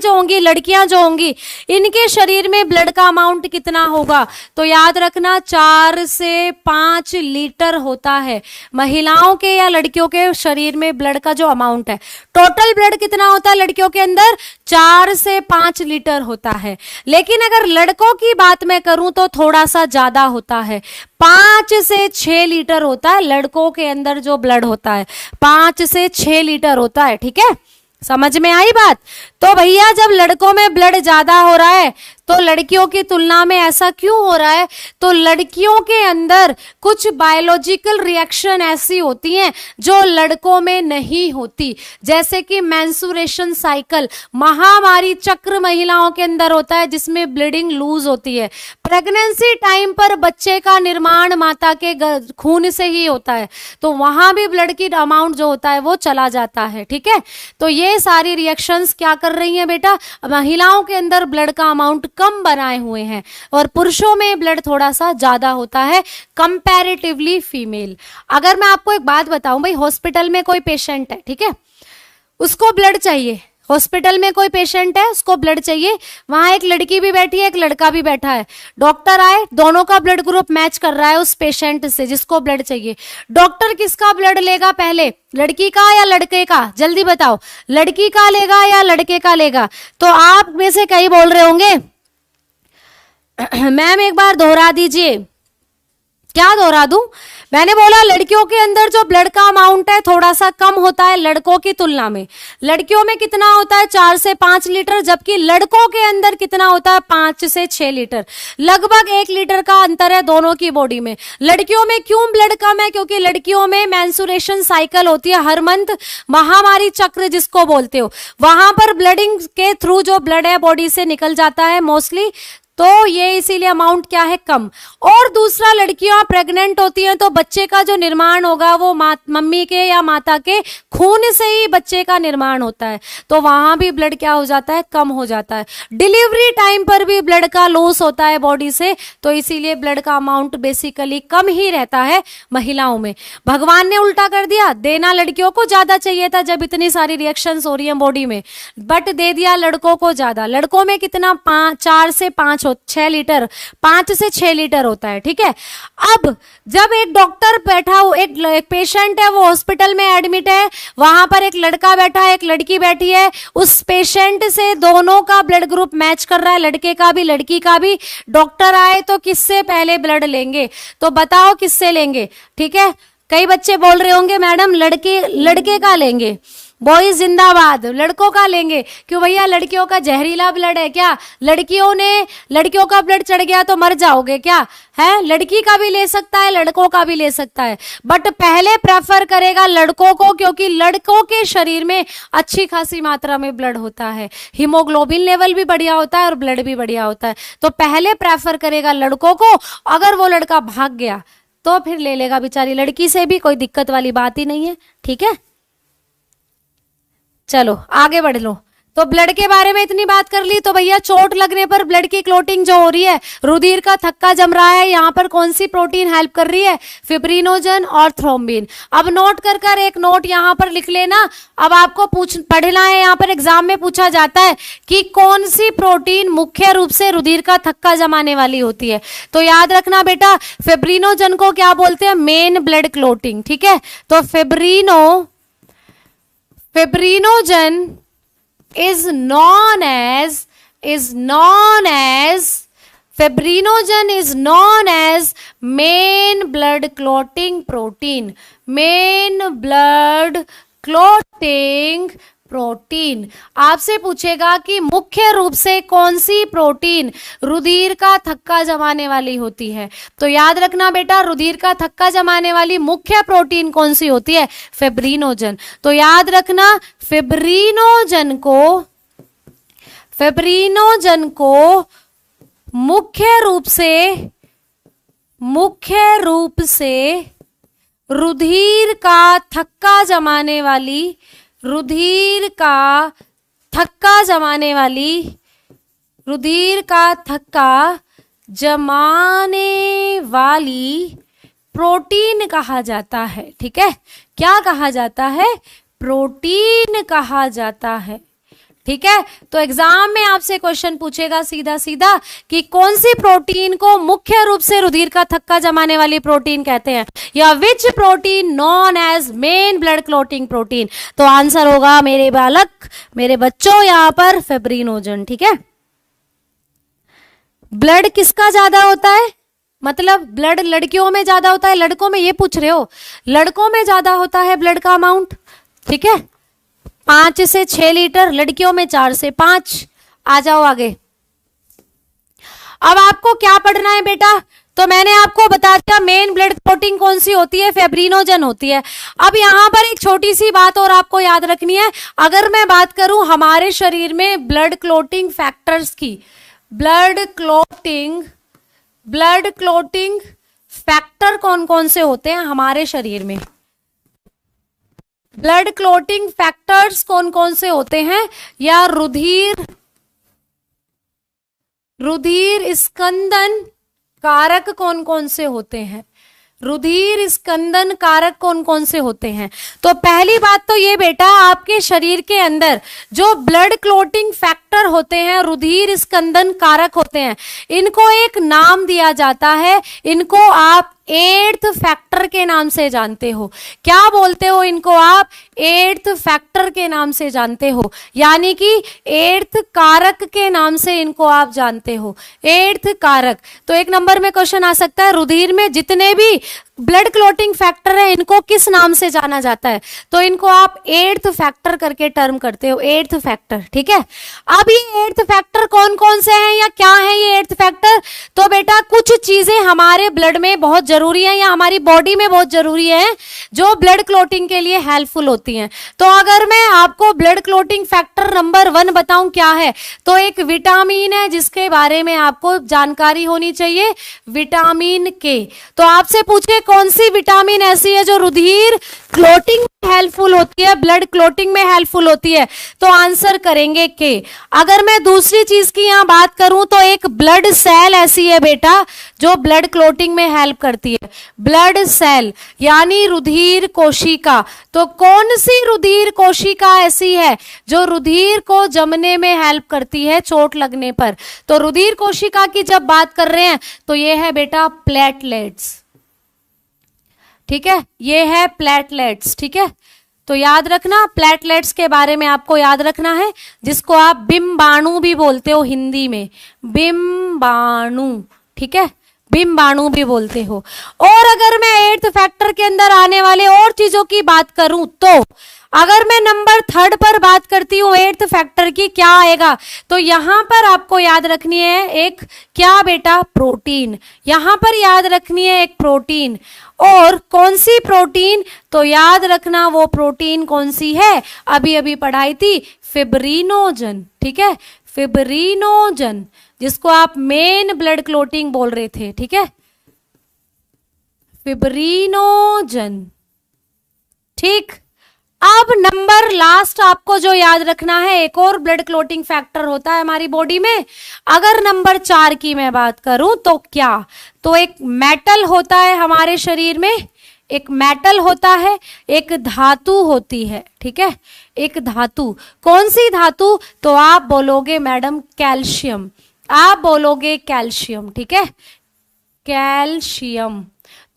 जो होंगी, लड़कियां जो होंगी, इनके शरीर में ब्लड का अमाउंट कितना होगा, तो याद रखना 4 से 5 लीटर होता है। महिलाओं के या लड़कियों के शरीर में ब्लड का जो अमाउंट है, टोटल ब्लड कितना होता है लड़कियों के अंदर, 4 से 5 लीटर होता है। लेकिन अगर लड़कों की बात मैं करूं तो थोड़ा सा ज्यादा होता है, 5 से 6 लीटर होता है लड़कों के अंदर जो ब्लड होता है, 5 से 6 लीटर होता है। ठीक है, समझ में आई बात। तो भैया जब लड़कों में ब्लड ज्यादा हो रहा है तो लड़कियों की तुलना में ऐसा क्यों हो रहा है, तो लड़कियों के अंदर कुछ बायोलॉजिकल रिएक्शन ऐसी होती हैं जो लड़कों में नहीं होती, जैसे कि मेंस्ट्रुएशन साइकिल, महामारी चक्र महिलाओं के अंदर होता है जिसमें ब्लीडिंग लूज होती है। प्रेगनेंसी टाइम पर बच्चे का निर्माण माता के खून से ही होता है, तो वहां भी ब्लड की अमाउंट जो होता है वो चला जाता है। ठीक है, तो ये सारी रिएक्शंस क्या कर कर रही हैं बेटा, महिलाओं के अंदर ब्लड का अमाउंट कम बनाए हुए हैं और पुरुषों में ब्लड थोड़ा सा ज्यादा होता है कंपैरेटिवली फीमेल। अगर मैं आपको एक बात बताऊं भाई, हॉस्पिटल में कोई पेशेंट है, ठीक है, उसको ब्लड चाहिए, हॉस्पिटल में कोई पेशेंट है उसको ब्लड चाहिए, वहां एक लड़की भी बैठी है एक लड़का भी बैठा है, डॉक्टर आए, दोनों का ब्लड ग्रुप मैच कर रहा है उस पेशेंट से जिसको ब्लड चाहिए, डॉक्टर किसका ब्लड लेगा पहले, लड़की का या लड़के का, जल्दी बताओ, लड़की का लेगा या लड़के का लेगा? तो आप में से कई बोल रहे होंगे मैम एक बार दोहरा दीजिए। क्या दोहरा दूं? मैंने बोला लड़कियों के अंदर जो ब्लड का अमाउंट है थोड़ा सा कम होता है लड़कों की तुलना में। लड़कियों में कितना होता है 4 से 5 लीटर, जबकि लड़कों के अंदर कितना होता है 5 से 6 लीटर, लगभग 1 लीटर का अंतर है दोनों की बॉडी में। लड़कियों में क्यों ब्लड कम है? क्योंकि लड़कियों में मेंस्ट्रुएशन साइकिल होती है हर मंथ, महामारी चक्र जिसको बोलते हो, वहां पर ब्लडिंग के थ्रू जो ब्लड है बॉडी से निकल जाता है मोस्टली, तो ये इसीलिए अमाउंट क्या है कम। और दूसरा, लड़कियां प्रेग्नेंट होती हैं तो बच्चे का जो निर्माण होगा वो मम्मी के या माता के खून से ही बच्चे का निर्माण होता है, तो वहां भी ब्लड क्या हो जाता है कम हो जाता है। डिलीवरी टाइम पर भी ब्लड का लॉस होता है बॉडी से, तो इसीलिए ब्लड का अमाउंट बेसिकली कम ही रहता है महिलाओं में। भगवान ने उल्टा कर दिया, देना लड़कियों को ज्यादा चाहिए था जब इतनी सारी रिएक्शंस हो रही हैं बॉडी में, बट दे दिया लड़कों को ज्यादा। लड़कों में कितना 4 से 5 6 लीटर, 5 से 6 लीटर होता है, ठीक है। अब जब एक डॉक्टर बैठा हो, एक पेशेंट है वो हॉस्पिटल में एडमिट है, वहां पर एक लड़का बैठा है एक लड़की बैठी है, उस पेशेंट से दोनों का ब्लड ग्रुप मैच कर रहा है, लड़के का भी लड़की का भी। डॉक्टर आए तो किससे पहले ब्लड लेंगे? तो बताओ किससे लेंगे? ठीक है, कई बच्चे बोल रहे होंगे मैडम लड़के का लेंगे, बॉयज जिंदाबाद, लड़कों का लेंगे। क्यों भैया, लड़कियों का जहरीला ब्लड है क्या? लड़कियों का ब्लड चढ़ गया तो मर जाओगे क्या? है, लड़की का भी ले सकता है लड़कों का भी ले सकता है, बट पहले प्रेफर करेगा लड़कों को, क्योंकि लड़कों के शरीर में अच्छी खासी मात्रा में ब्लड होता है, हीमोग्लोबिन लेवल भी बढ़िया होता है और ब्लड भी बढ़िया होता है, तो पहले प्रेफर करेगा लड़कों को। अगर वो लड़का भाग गया तो फिर ले लेगा बेचारी लड़की से भी, कोई दिक्कत वाली बात ही नहीं है, ठीक है। चलो आगे बढ़ लो। तो ब्लड के बारे में इतनी बात कर ली, तो भैया चोट लगने पर ब्लड की क्लोटिंग जो हो रही है, रुधिर का थक्का जम रहा है, यहाँ पर कौन सी प्रोटीन हेल्प कर रही है? फिब्रिनोजन और थ्रोम्बिन। अब नोट कर एक नोट यहाँ पर लिख लेना। अब आपको पढ़ना है, यहाँ पर एग्जाम में पूछा जाता है कि कौन सी प्रोटीन मुख्य रूप से रुधिर का थक्का जमाने वाली होती है। तो याद रखना बेटा, फिब्रिनोजन को क्या बोलते हैं? मेन ब्लड क्लोटिंग, ठीक है। तो fibrinogen is known as main blood clotting protein, आपसे पूछेगा कि मुख्य रूप से कौन सी प्रोटीन रुधिर का थक्का जमाने वाली होती है, तो याद रखना बेटा, रुधिर का थक्का जमाने वाली मुख्य प्रोटीन कौन सी होती है? फिब्रिनोजन। तो याद रखना, फिब्रिनोजन को मुख्य रूप से रुधिर का थक्का जमाने वाली प्रोटीन कहा जाता है, ठीक है। क्या कहा जाता है? प्रोटीन कहा जाता है, ठीक है। तो एग्जाम में आपसे क्वेश्चन पूछेगा सीधा सीधा कि कौन सी प्रोटीन को मुख्य रूप से रुधिर का थक्का जमाने वाली प्रोटीन कहते हैं, या which protein known as main blood clotting protein. तो आंसर होगा मेरे बालक, मेरे बच्चों, यहाँ पर फिब्रिनोजन, ठीक है। ब्लड किसका ज्यादा होता है? मतलब ब्लड लड़कियों में ज्यादा होता है, लड़कों में? ये पूछ रहे हो, लड़कों में ज्यादा होता है ब्लड का अमाउंट, ठीक है, 5 से 6 लीटर, लड़कियों में 4 से 5। आ जाओ आगे। अब आपको क्या पढ़ना है बेटा? तो मैंने आपको बता दिया मेन ब्लड क्लोटिंग कौन सी होती है, फिब्रिनोजन होती है। अब यहां पर एक छोटी सी बात और आपको याद रखनी है। अगर मैं बात करूं हमारे शरीर में ब्लड क्लोटिंग फैक्टर्स की, ब्लड क्लोटिंग फैक्टर कौन कौन से होते हैं हमारे शरीर में? ब्लड क्लोटिंग फैक्टर्स कौन कौन से होते हैं, या रुधिर स्कंदन कारक कौन कौन से होते हैं, रुधिर स्कंदन कारक कौन कौन से होते हैं। तो पहली बात तो ये बेटा, आपके शरीर के अंदर जो ब्लड क्लोटिंग फैक्टर होते हैं, रुधिर स्कंदन कारक होते हैं, इनको एक नाम दिया जाता है। इनको आप एर्थ फैक्टर के नाम से जानते हो। क्या बोलते हो इनको आप? एर्थ फैक्टर के नाम से जानते हो, यानी कि एर्थ कारक के नाम से इनको आप जानते हो, एर्थ कारक। तो एक नंबर में क्वेश्चन आ सकता है, रुधिर में जितने भी ब्लड क्लोटिंग फैक्टर है इनको किस नाम से जाना जाता है? तो इनको आप एर्थ फैक्टर करके टर्म करते हो, एर्थ फैक्टर। ठीक है, अब ये एर्थ फैक्टर कौन कौन से हैं या क्या है ये एर्थ फैक्टर? तो बेटा कुछ चीजें हमारे ब्लड में बहुत जरूरी है या हमारी बॉडी में बहुत जरूरी है जो ब्लड क्लोटिंग के लिए हेल्पफुल होती हैं। तो अगर मैं आपको ब्लड क्लोटिंग फैक्टर नंबर 1 बताऊं क्या है, तो एक विटामिन है जिसके बारे में आपको जानकारी होनी चाहिए, विटामिन के। तो आपसे पूछे कौन सी विटामिन ऐसी है जो रुधिर क्लोटिंग में हेल्पफुल होती है, ब्लड क्लोटिंग में हेल्पफुल होती है, तो आंसर करेंगे के। अगर मैं दूसरी चीज की यहां बात करूं तो एक ब्लड सेल ऐसी है बेटा जो ब्लड क्लोटिंग में हेल्प करती है, ब्लड सेल यानी रुधिर कोशिका। तो कौन सी रुधिर कोशिका ऐसी है जो रुधिर को जमने में हेल्प करती है चोट लगने पर? तो रुधिर कोशिका की जब बात कर रहे हैं तो ये है बेटा प्लेटलेट्स। ठीक है, ये है प्लेटलेट्स। ठीक है, तो याद रखना, प्लेटलेट्स के बारे में आपको याद रखना है, जिसको आप बिम्बाणु भी बोलते हो हिंदी में, बिम्बाणु। ठीक है, बिम्बाणु भी बोलते हो। और अगर मैं एर्थ फैक्टर के अंदर आने वाले और चीजों की बात करूं तो अगर मैं नंबर 3 पर बात करती हूँ एर्थ फैक्टर की, क्या आएगा? तो यहां पर आपको याद रखनी है एक क्या बेटा? प्रोटीन। यहां पर याद रखनी है एक प्रोटीन। और कौन सी प्रोटीन? तो याद रखना वो प्रोटीन कौन सी है, अभी अभी पढ़ाई थी, फिब्रिनोजन। ठीक है, फिब्रिनोजन, जिसको आप मेन ब्लड क्लोटिंग बोल रहे थे। ठीक है, फिब्रिनोजन। ठीक, अब नंबर लास्ट आपको जो याद रखना है, एक और ब्लड क्लोटिंग फैक्टर होता है हमारी बॉडी में। अगर नंबर 4 की मैं बात करूं तो क्या? तो एक मेटल होता है हमारे शरीर में, एक मेटल होता है, एक धातु होती है। ठीक है, एक धातु। कौन सी धातु? तो आप बोलोगे मैडम कैल्शियम, आप बोलोगे कैल्शियम। ठीक है, कैल्शियम।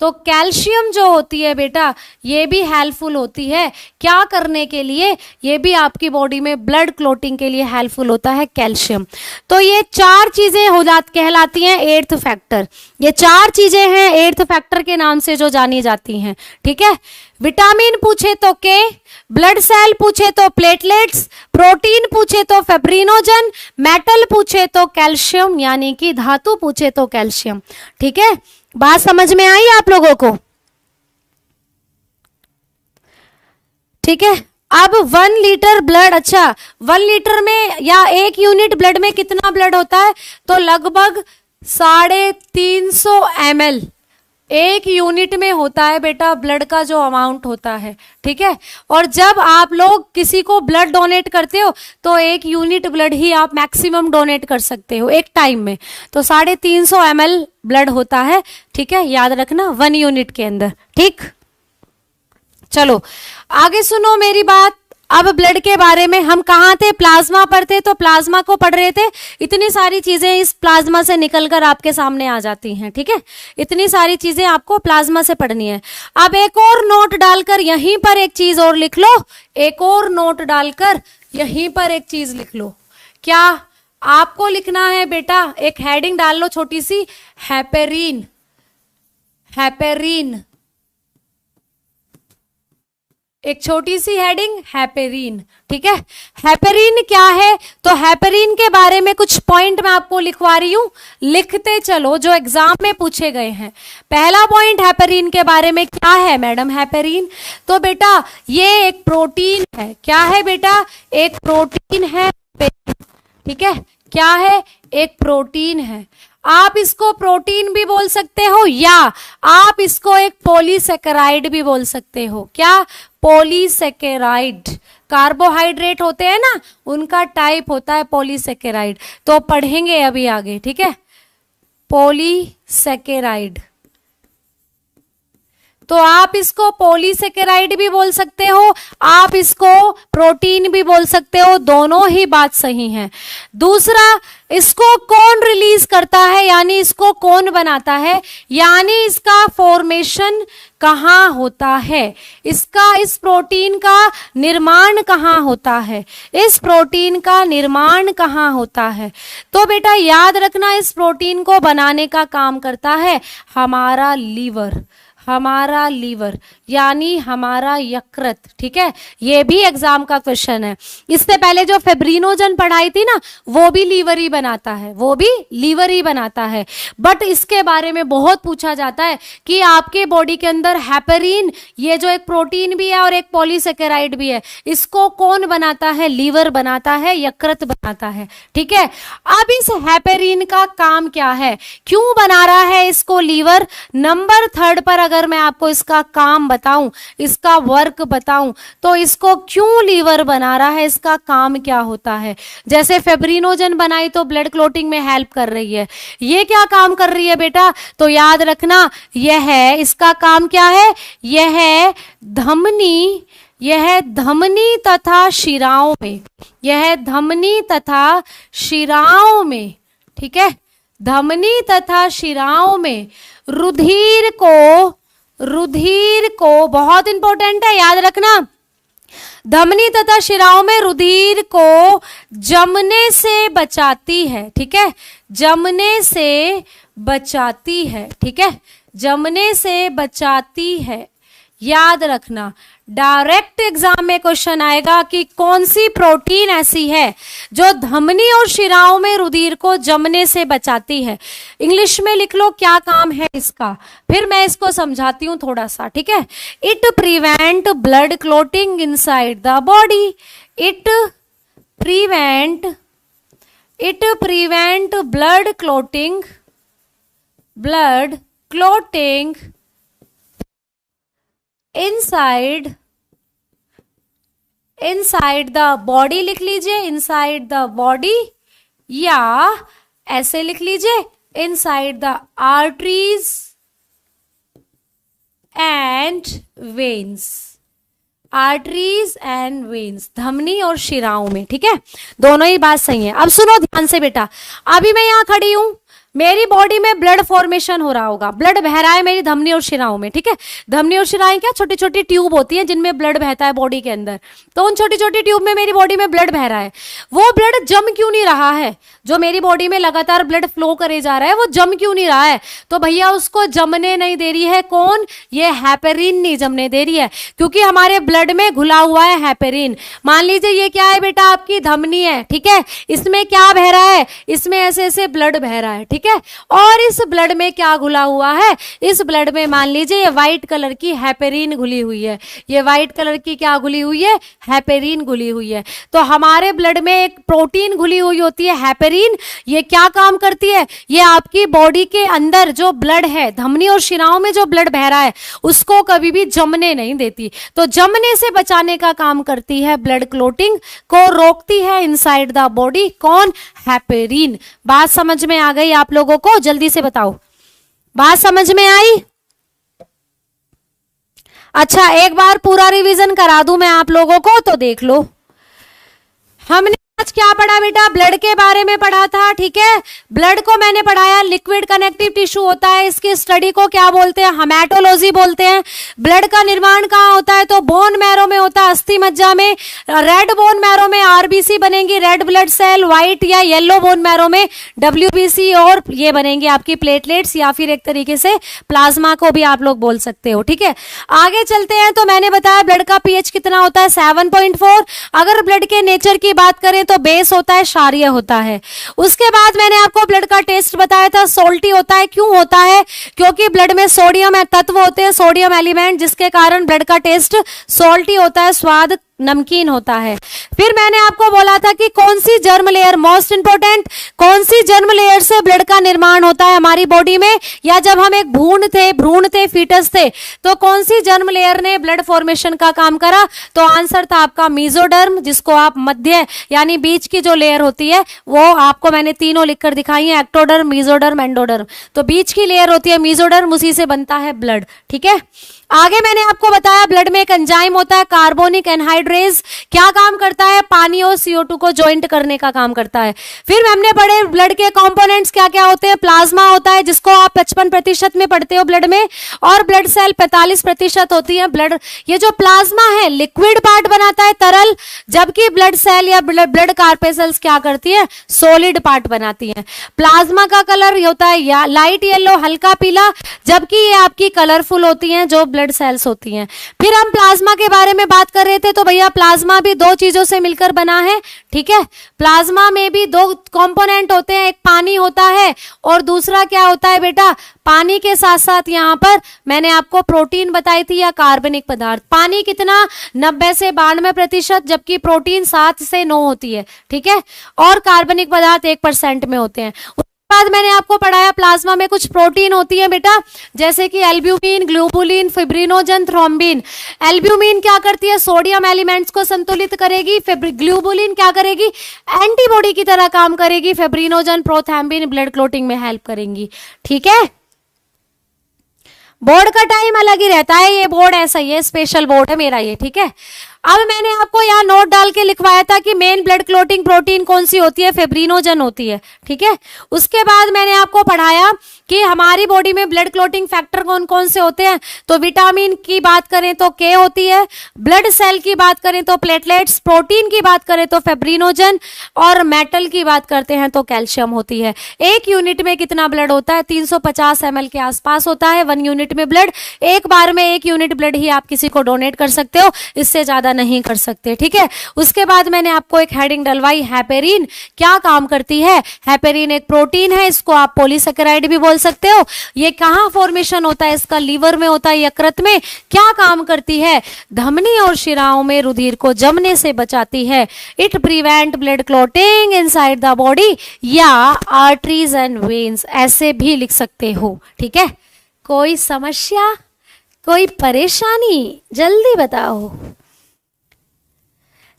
तो कैल्शियम जो होती है बेटा, ये भी हेल्पफुल होती है क्या करने के लिए? ये भी आपकी बॉडी में ब्लड क्लोटिंग के लिए हेल्पफुल होता है कैल्शियम। तो ये 4 चीजें कहलाती हैं एर्थ फैक्टर। ये 4 चीजें हैं एर्थ फैक्टर के नाम से जो जानी जाती हैं। ठीक है, विटामिन पूछे तो के, ब्लड सेल पूछे तो प्लेटलेट्स, प्रोटीन पूछे तो फिब्रिनोजन, मेटल पूछे तो कैल्शियम यानी कि धातु पूछे तो कैल्शियम। ठीक है, बात समझ में आई आप लोगों को? ठीक है, अब 1 लीटर ब्लड, अच्छा 1 लीटर में या 1 यूनिट ब्लड में कितना ब्लड होता है? तो लगभग 350 ml 1 यूनिट में होता है बेटा ब्लड का जो अमाउंट होता है। ठीक है, और जब आप लोग किसी को ब्लड डोनेट करते हो तो 1 यूनिट ब्लड ही आप मैक्सिमम डोनेट कर सकते हो एक टाइम में। तो 350 ml ब्लड होता है। ठीक है, याद रखना 1 यूनिट के अंदर। ठीक, चलो आगे सुनो मेरी बात। अब ब्लड के बारे में हम कहाँ थे? प्लाज्मा पर थे, तो प्लाज्मा को पढ़ रहे थे। इतनी सारी चीजें इस प्लाज्मा से निकलकर आपके सामने आ जाती हैं। ठीक है, इतनी सारी चीजें आपको प्लाज्मा से पढ़नी है। अब एक और नोट डालकर यहीं पर एक चीज और लिख लो, एक और नोट डालकर यहीं पर एक चीज लिख लो। क्या आपको लिखना है बेटा? एक हेडिंग डाल लो छोटी सी, हेपेरिन। हेपेरिन, एक छोटी सी हेडिंग, हेपेरिन। ठीक है, हेपेरिन क्या है? तो हेपेरिन के बारे में कुछ पॉइंट मैं आपको लिखवा रही हूं, लिखते चलो जो एग्जाम में पूछे गए हैं। पहला पॉइंट हेपेरिन के बारे में क्या है मैडम? हेपेरिन तो बेटा ये एक प्रोटीन है। क्या है बेटा? एक प्रोटीन है। ठीक है, क्या है? एक प्रोटीन है। आप इसको प्रोटीन भी बोल सकते हो या आप इसको एक पॉलीसेकेराइड भी बोल सकते हो। क्या? पॉलीसेकेराइड। कार्बोहाइड्रेट होते हैं ना, उनका टाइप होता है पॉलीसेकेराइड। तो पढ़ेंगे अभी आगे, ठीक है। पॉलीसेकेराइड, तो आप इसको पॉलीसेकेराइड भी बोल सकते हो, आप इसको प्रोटीन भी बोल सकते हो, दोनों ही बात सही है। दूसरा, इसको कौन रिलीज करता है, यानी इसको कौन बनाता है, यानी इसका फॉर्मेशन कहाँ होता है, इसका इस प्रोटीन का निर्माण कहाँ होता है, इस प्रोटीन का निर्माण कहाँ होता है। तो बेटा याद रखना, इस प्रोटीन को बनाने का काम करता है हमारा लीवर, हमारा लीवर यानी हमारा यकृत, ठीक है। ये भी एग्जाम का क्वेश्चन है। इससे पहले जो फेब्रिनोजन पढ़ाई थी ना, वो भी लीवर ही बनाता है, वो भी लीवर ही बनाता है। बट इसके बारे में बहुत पूछा जाता है कि आपके बॉडी के अंदर हेपेरिन, ये जो एक प्रोटीन भी है और एक पॉलीसेकेराइड भी है, इसको कौन बनाता है? लीवर बनाता है, यकृत बनाता है, ठीक है। अब इस हेपेरिन का काम क्या है, क्यों बना रहा है इसको लीवर? नंबर 3 पर अगर मैं आपको इसका काम बताऊं, इसका वर्क बताऊं, तो इसको क्यों लीवर बना रहा है, इसका काम क्या होता है। जैसे फेब्रिनोजन बनाई तो ब्लड क्लोटिंग में हेल्प कर रही है, ये क्या काम कर रही है बेटा? तो याद रखना, यह है, इसका काम क्या है, यह है धमनी, यह धमनी तथा शिराओं में, यह धमनी तथा शिराओं में, ठीक है, धमनी तथा शिराओं में रुधिर को बहुत इंपॉर्टेंट है, याद रखना, धमनी तथा शिराओं में रुधिर को जमने से बचाती है, ठीक है, जमने से बचाती है, ठीक है, जमने से बचाती है। याद रखना, डायरेक्ट एग्जाम में क्वेश्चन आएगा कि कौन सी प्रोटीन ऐसी है जो धमनी और शिराओं में रुधिर को जमने से बचाती है। इंग्लिश में लिख लो क्या काम है इसका, फिर मैं इसको समझाती हूं थोड़ा सा, ठीक है। It prevent blood clotting inside the body, it prevent blood clotting inside the body, लिख लीजिए इनसाइड द बॉडी, या ऐसे लिख लीजिए inside the arteries and veins, arteries and veins, धमनी और शिराओं में, ठीक है, दोनों ही बात सही है। अब सुनो ध्यान से बेटा, अभी मैं यहां खड़ी हूं, मेरी बॉडी में ब्लड फॉर्मेशन हो रहा होगा, ब्लड बह रहा है मेरी धमनी और शिराओं में, ठीक है। धमनी और शिराएं क्या छोटी छोटी ट्यूब होती हैं जिनमें ब्लड बहता है बॉडी के अंदर, तो उन छोटी छोटी ट्यूब में मेरी बॉडी में ब्लड बह रहा है। वो ब्लड जम क्यों नहीं रहा है, जो मेरी बॉडी में लगातार ब्लड फ्लो करे जा रहा है वो जम क्यों नहीं रहा है? तो भैया उसको जमने नहीं दे रही है कौन? ये हेपेरिन नहीं जमने दे रही है, क्योंकि हमारे ब्लड में घुला हुआ है हेपेरिन। मान लीजिए ये क्या है बेटा, आपकी धमनी है, ठीक है, इसमें क्या बह रहा है, इसमें ऐसे ऐसे ब्लड बह रहा है, ठीक है, और इस ब्लड में क्या घुला हुआ है, इस ब्लड में मान लीजिए ये व्हाइट कलर की हेपेरिन घुली हुई है, ये व्हाइट कलर की क्या घुली हुई है, हेपेरिन घुली हुई है। तो हमारे ब्लड में एक प्रोटीन घुली हुई होती है हेपेरिन, ये क्या काम करती है, ये आपकी बॉडी के अंदर जो ब्लड है, धमनी और शिराओं में जो ब्लड बह रहा है उसको कभी भी जमने नहीं देती, तो जमने से बचाने का काम करती है, ब्लड क्लोटिंग को रोकती है इनसाइड द बॉडी, कौन? हेपेरिन। बात समझ में आ गई आप लोगों को? जल्दी से बताओ, बात समझ में आई? अच्छा, एक बार पूरा रिवीजन करा दूं मैं आप लोगों को, तो देख लो। हमने आज क्या पढ़ा बेटा? ब्लड के बारे में पढ़ा था, ठीक है। ब्लड को मैंने पढ़ाया लिक्विड कनेक्टिव टिश्यू होता है, इसकी स्टडी को क्या बोलते हैं? हेमेटोलॉजी बोलते हैं। ब्लड का निर्माण कहाँ होता है? तो बोन मैरो में होता है, अस्थि मज्जा में। रेड बोन मैरो में आरबीसी बनेंगी, रेड ब्लड सेल, व्हाइट या येलो बोन मैरो में डब्ल्यूबीसी, और ये बनेंगे आपकी प्लेटलेट्स, या फिर एक तरीके से प्लाज्मा को भी आप लोग बोल सकते हो, ठीक है। आगे चलते हैं, तो मैंने बताया ब्लड का पीएच कितना होता है? 7.4। अगर ब्लड के नेचर की बात करें तो बेस होता है, क्षारीय होता है। उसके बाद मैंने आपको ब्लड का टेस्ट बताया था, सोल्टी होता है। क्यों होता है? क्योंकि ब्लड में सोडियम तत्व होते हैं, सोडियम एलिमेंट, जिसके कारण ब्लड का टेस्ट सोल्टी होता है, स्वाद नमकीन होता है। फिर मैंने आपको बोला था कि कौन सी जर्म लेयर, मोस्ट इंपोर्टेंट, कौन सी जर्म लेयर से ब्लड का निर्माण होता है हमारी बॉडी में, या जब हम एक भ्रूण थे, फीटस थे, तो कौन सी जर्म लेयर ने ब्लड फॉर्मेशन का काम करा? तो आंसर था आपका मीजोडर्म, जिसको आप मध्य यानी बीच की जो लेयर होती है वो आपको मैंने तीनों लिखकर दिखाई है, एक्टोडर्म, मीजोडर्म, एंडोडर्म। तो बीच की लेयर होती है मीजोडर्म, उसी से बनता है ब्लड। ठीक है, आगे मैंने आपको बताया ब्लड में एक एंजाइम होता है कार्बोनिक एनहाइड्रेज, क्या काम करता है? पानी और CO2 को ज्वाइंट करने का काम करता है। फिर हमने पढ़े ब्लड के कंपोनेंट्स क्या क्या होते हैं। प्लाज्मा होता है, जिसको आप 55% में पढ़ते हो ब्लड में, और ब्लड सेल 45% होती है। ब्लड, ये जो प्लाज्मा है लिक्विड पार्ट बनाता है, तरल, जबकि ब्लड सेल या ब्लड कार्पेसल्स क्या करती है? सॉलिड पार्ट बनाती है। प्लाज्मा का कलर होता है या लाइट येलो, हल्का पीला, जबकि ये आपकी कलरफुल होती हैं जो ब्लड सेल्स होती हैं। फिर हम प्लाज्मा के बारे में बात कर रहे थे, तो भैया प्लाज्मा भी दो चीजों से मिलकर बना है। ठीक है, प्लाज्मा में भी दो कंपोनेंट होते हैं, एक पानी होता है और दूसरा क्या होता है बेटा? पानी के साथ साथ यहाँ पर मैंने आपको प्रोटीन बताई थी या कार्बनिक पदार्थ। पानी कितना? 90 से 92%, जबकि प्रोटीन 7 से 9 होती है। ठीक है, और कार्बनिक पदार्थ 1% में होते हैं। बाद मैंने आपको पढ़ाया प्लाज्मा में कुछ प्रोटीन होती है बेटा, जैसे कि albumin, globulin, fibrinogen, thrombin. Albumin क्या करती है? सोडियम एलिमेंट्स को संतुलित करेगी। ग्लोबुलिन क्या करेगी? एंटीबॉडी की तरह काम करेगी। फिब्रिनोजन, प्रोथैम्बिन ब्लड क्लोटिंग में हेल्प करेंगी। ठीक है, बोर्ड का टाइम अलग ही रहता है, ये बोर्ड ऐसा ही है, स्पेशल बोर्ड है मेरा ये। ठीक है, अब मैंने आपको यहाँ नोट डाल के लिखवाया था कि मेन ब्लड क्लोटिंग प्रोटीन कौन सी होती है? फिब्रिनोजन होती है। ठीक है, उसके बाद मैंने आपको पढ़ाया कि हमारी बॉडी में ब्लड क्लोटिंग फैक्टर कौन कौन से होते हैं। तो विटामिन की बात करें तो के होती है, ब्लड सेल की बात करें तो प्लेटलेट्स, प्रोटीन की बात करें तो फिब्रिनोजन, और मेटल की बात करते हैं तो कैल्शियम होती है। एक यूनिट में कितना ब्लड होता है? 350 ml के आसपास होता है 1 यूनिट में ब्लड। एक बार में 1 यूनिट ब्लड ही आप किसी को डोनेट कर सकते हो, इससे ज्यादा नहीं कर सकते। ठीक है, उसके बाद मैंने आपको एक हेडिंग डलवाई, हेपेरिन क्या काम करती है? हेपेरिन एक प्रोटीन है, इसको आप पॉलीसेकेराइड भी बोल सकते हो। ये कहाँ फॉर्मेशन होता है? इसका लीवर में होता है, यकृत में। क्या काम करती है? धमनी और शिराओं में रुधिर को जमने से बचाती है। It prevent blood clotting inside the body, या आर्टरीज एंड वेन्स, ऐसे भी लिख सकते हो। ठीक है, कोई समस्या, कोई परेशानी? जल्दी बताओ।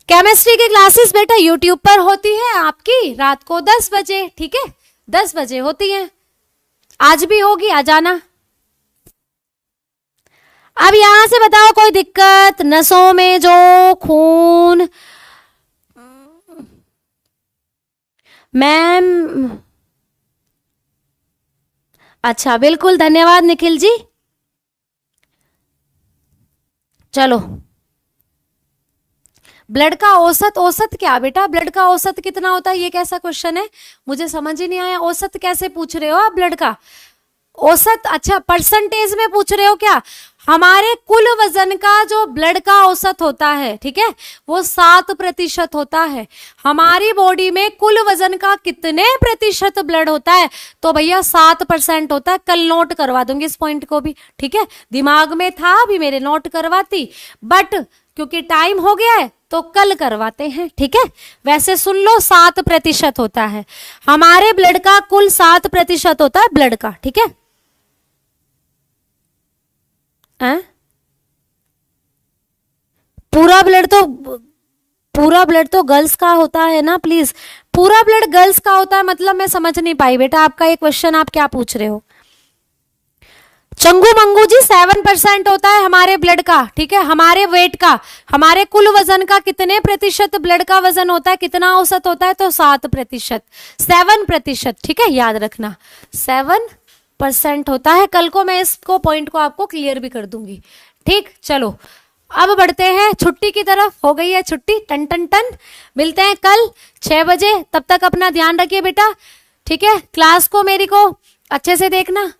केमिस्ट्री की क्लासेस बेटा यूट्यूब पर होती है आपकी रात को 10 बजे। ठीक है, 10 बजे होती है, आज भी होगी, आ जाना। अब यहां से बताओ कोई दिक्कत? नसों में जो खून, मैम, अच्छा बिल्कुल, धन्यवाद निखिल जी। चलो, ब्लड का औसत क्या बेटा? ब्लड का औसत कितना होता है? ये कैसा क्वेश्चन है, मुझे समझ ही नहीं आया। औसत कैसे पूछ रहे हो आप ब्लड का औसत? अच्छा, परसेंटेज में पूछ रहे हो क्या? हमारे कुल वजन का जो ब्लड का औसत होता है, ठीक है, वो 7% होता है। हमारी बॉडी में कुल वजन का कितने प्रतिशत ब्लड होता है? तो भैया 7% होता है। कल नोट करवा दूंगी इस पॉइंट को भी। ठीक है, दिमाग में था अभी मेरे, नोट करवाती, बट क्योंकि टाइम हो गया है तो कल करवाते हैं। ठीक है, वैसे सुन लो, 7% होता है हमारे ब्लड का, कुल 7% होता है ब्लड का। ठीक है, पूरा ब्लड तो गर्ल्स का होता है ना, प्लीज। पूरा ब्लड गर्ल्स का होता है मतलब मैं समझ नहीं पाई बेटा आपका ये क्वेश्चन, आप क्या पूछ रहे हो? चंगू मंगू जी 7% होता है हमारे ब्लड का। ठीक है, हमारे वेट का, हमारे कुल वजन का कितने प्रतिशत ब्लड का वजन होता है, कितना औसत होता है? तो 7%, 7%। ठीक है, याद रखना 7% होता है। कल को मैं इसको पॉइंट को आपको क्लियर भी कर दूंगी। ठीक, चलो अब बढ़ते हैं छुट्टी की तरफ। हो गई है छुट्टी, टन टन टन। मिलते हैं कल 6 बजे, तब तक अपना ध्यान रखिए बेटा। ठीक है, क्लास को मेरी को अच्छे से देखना।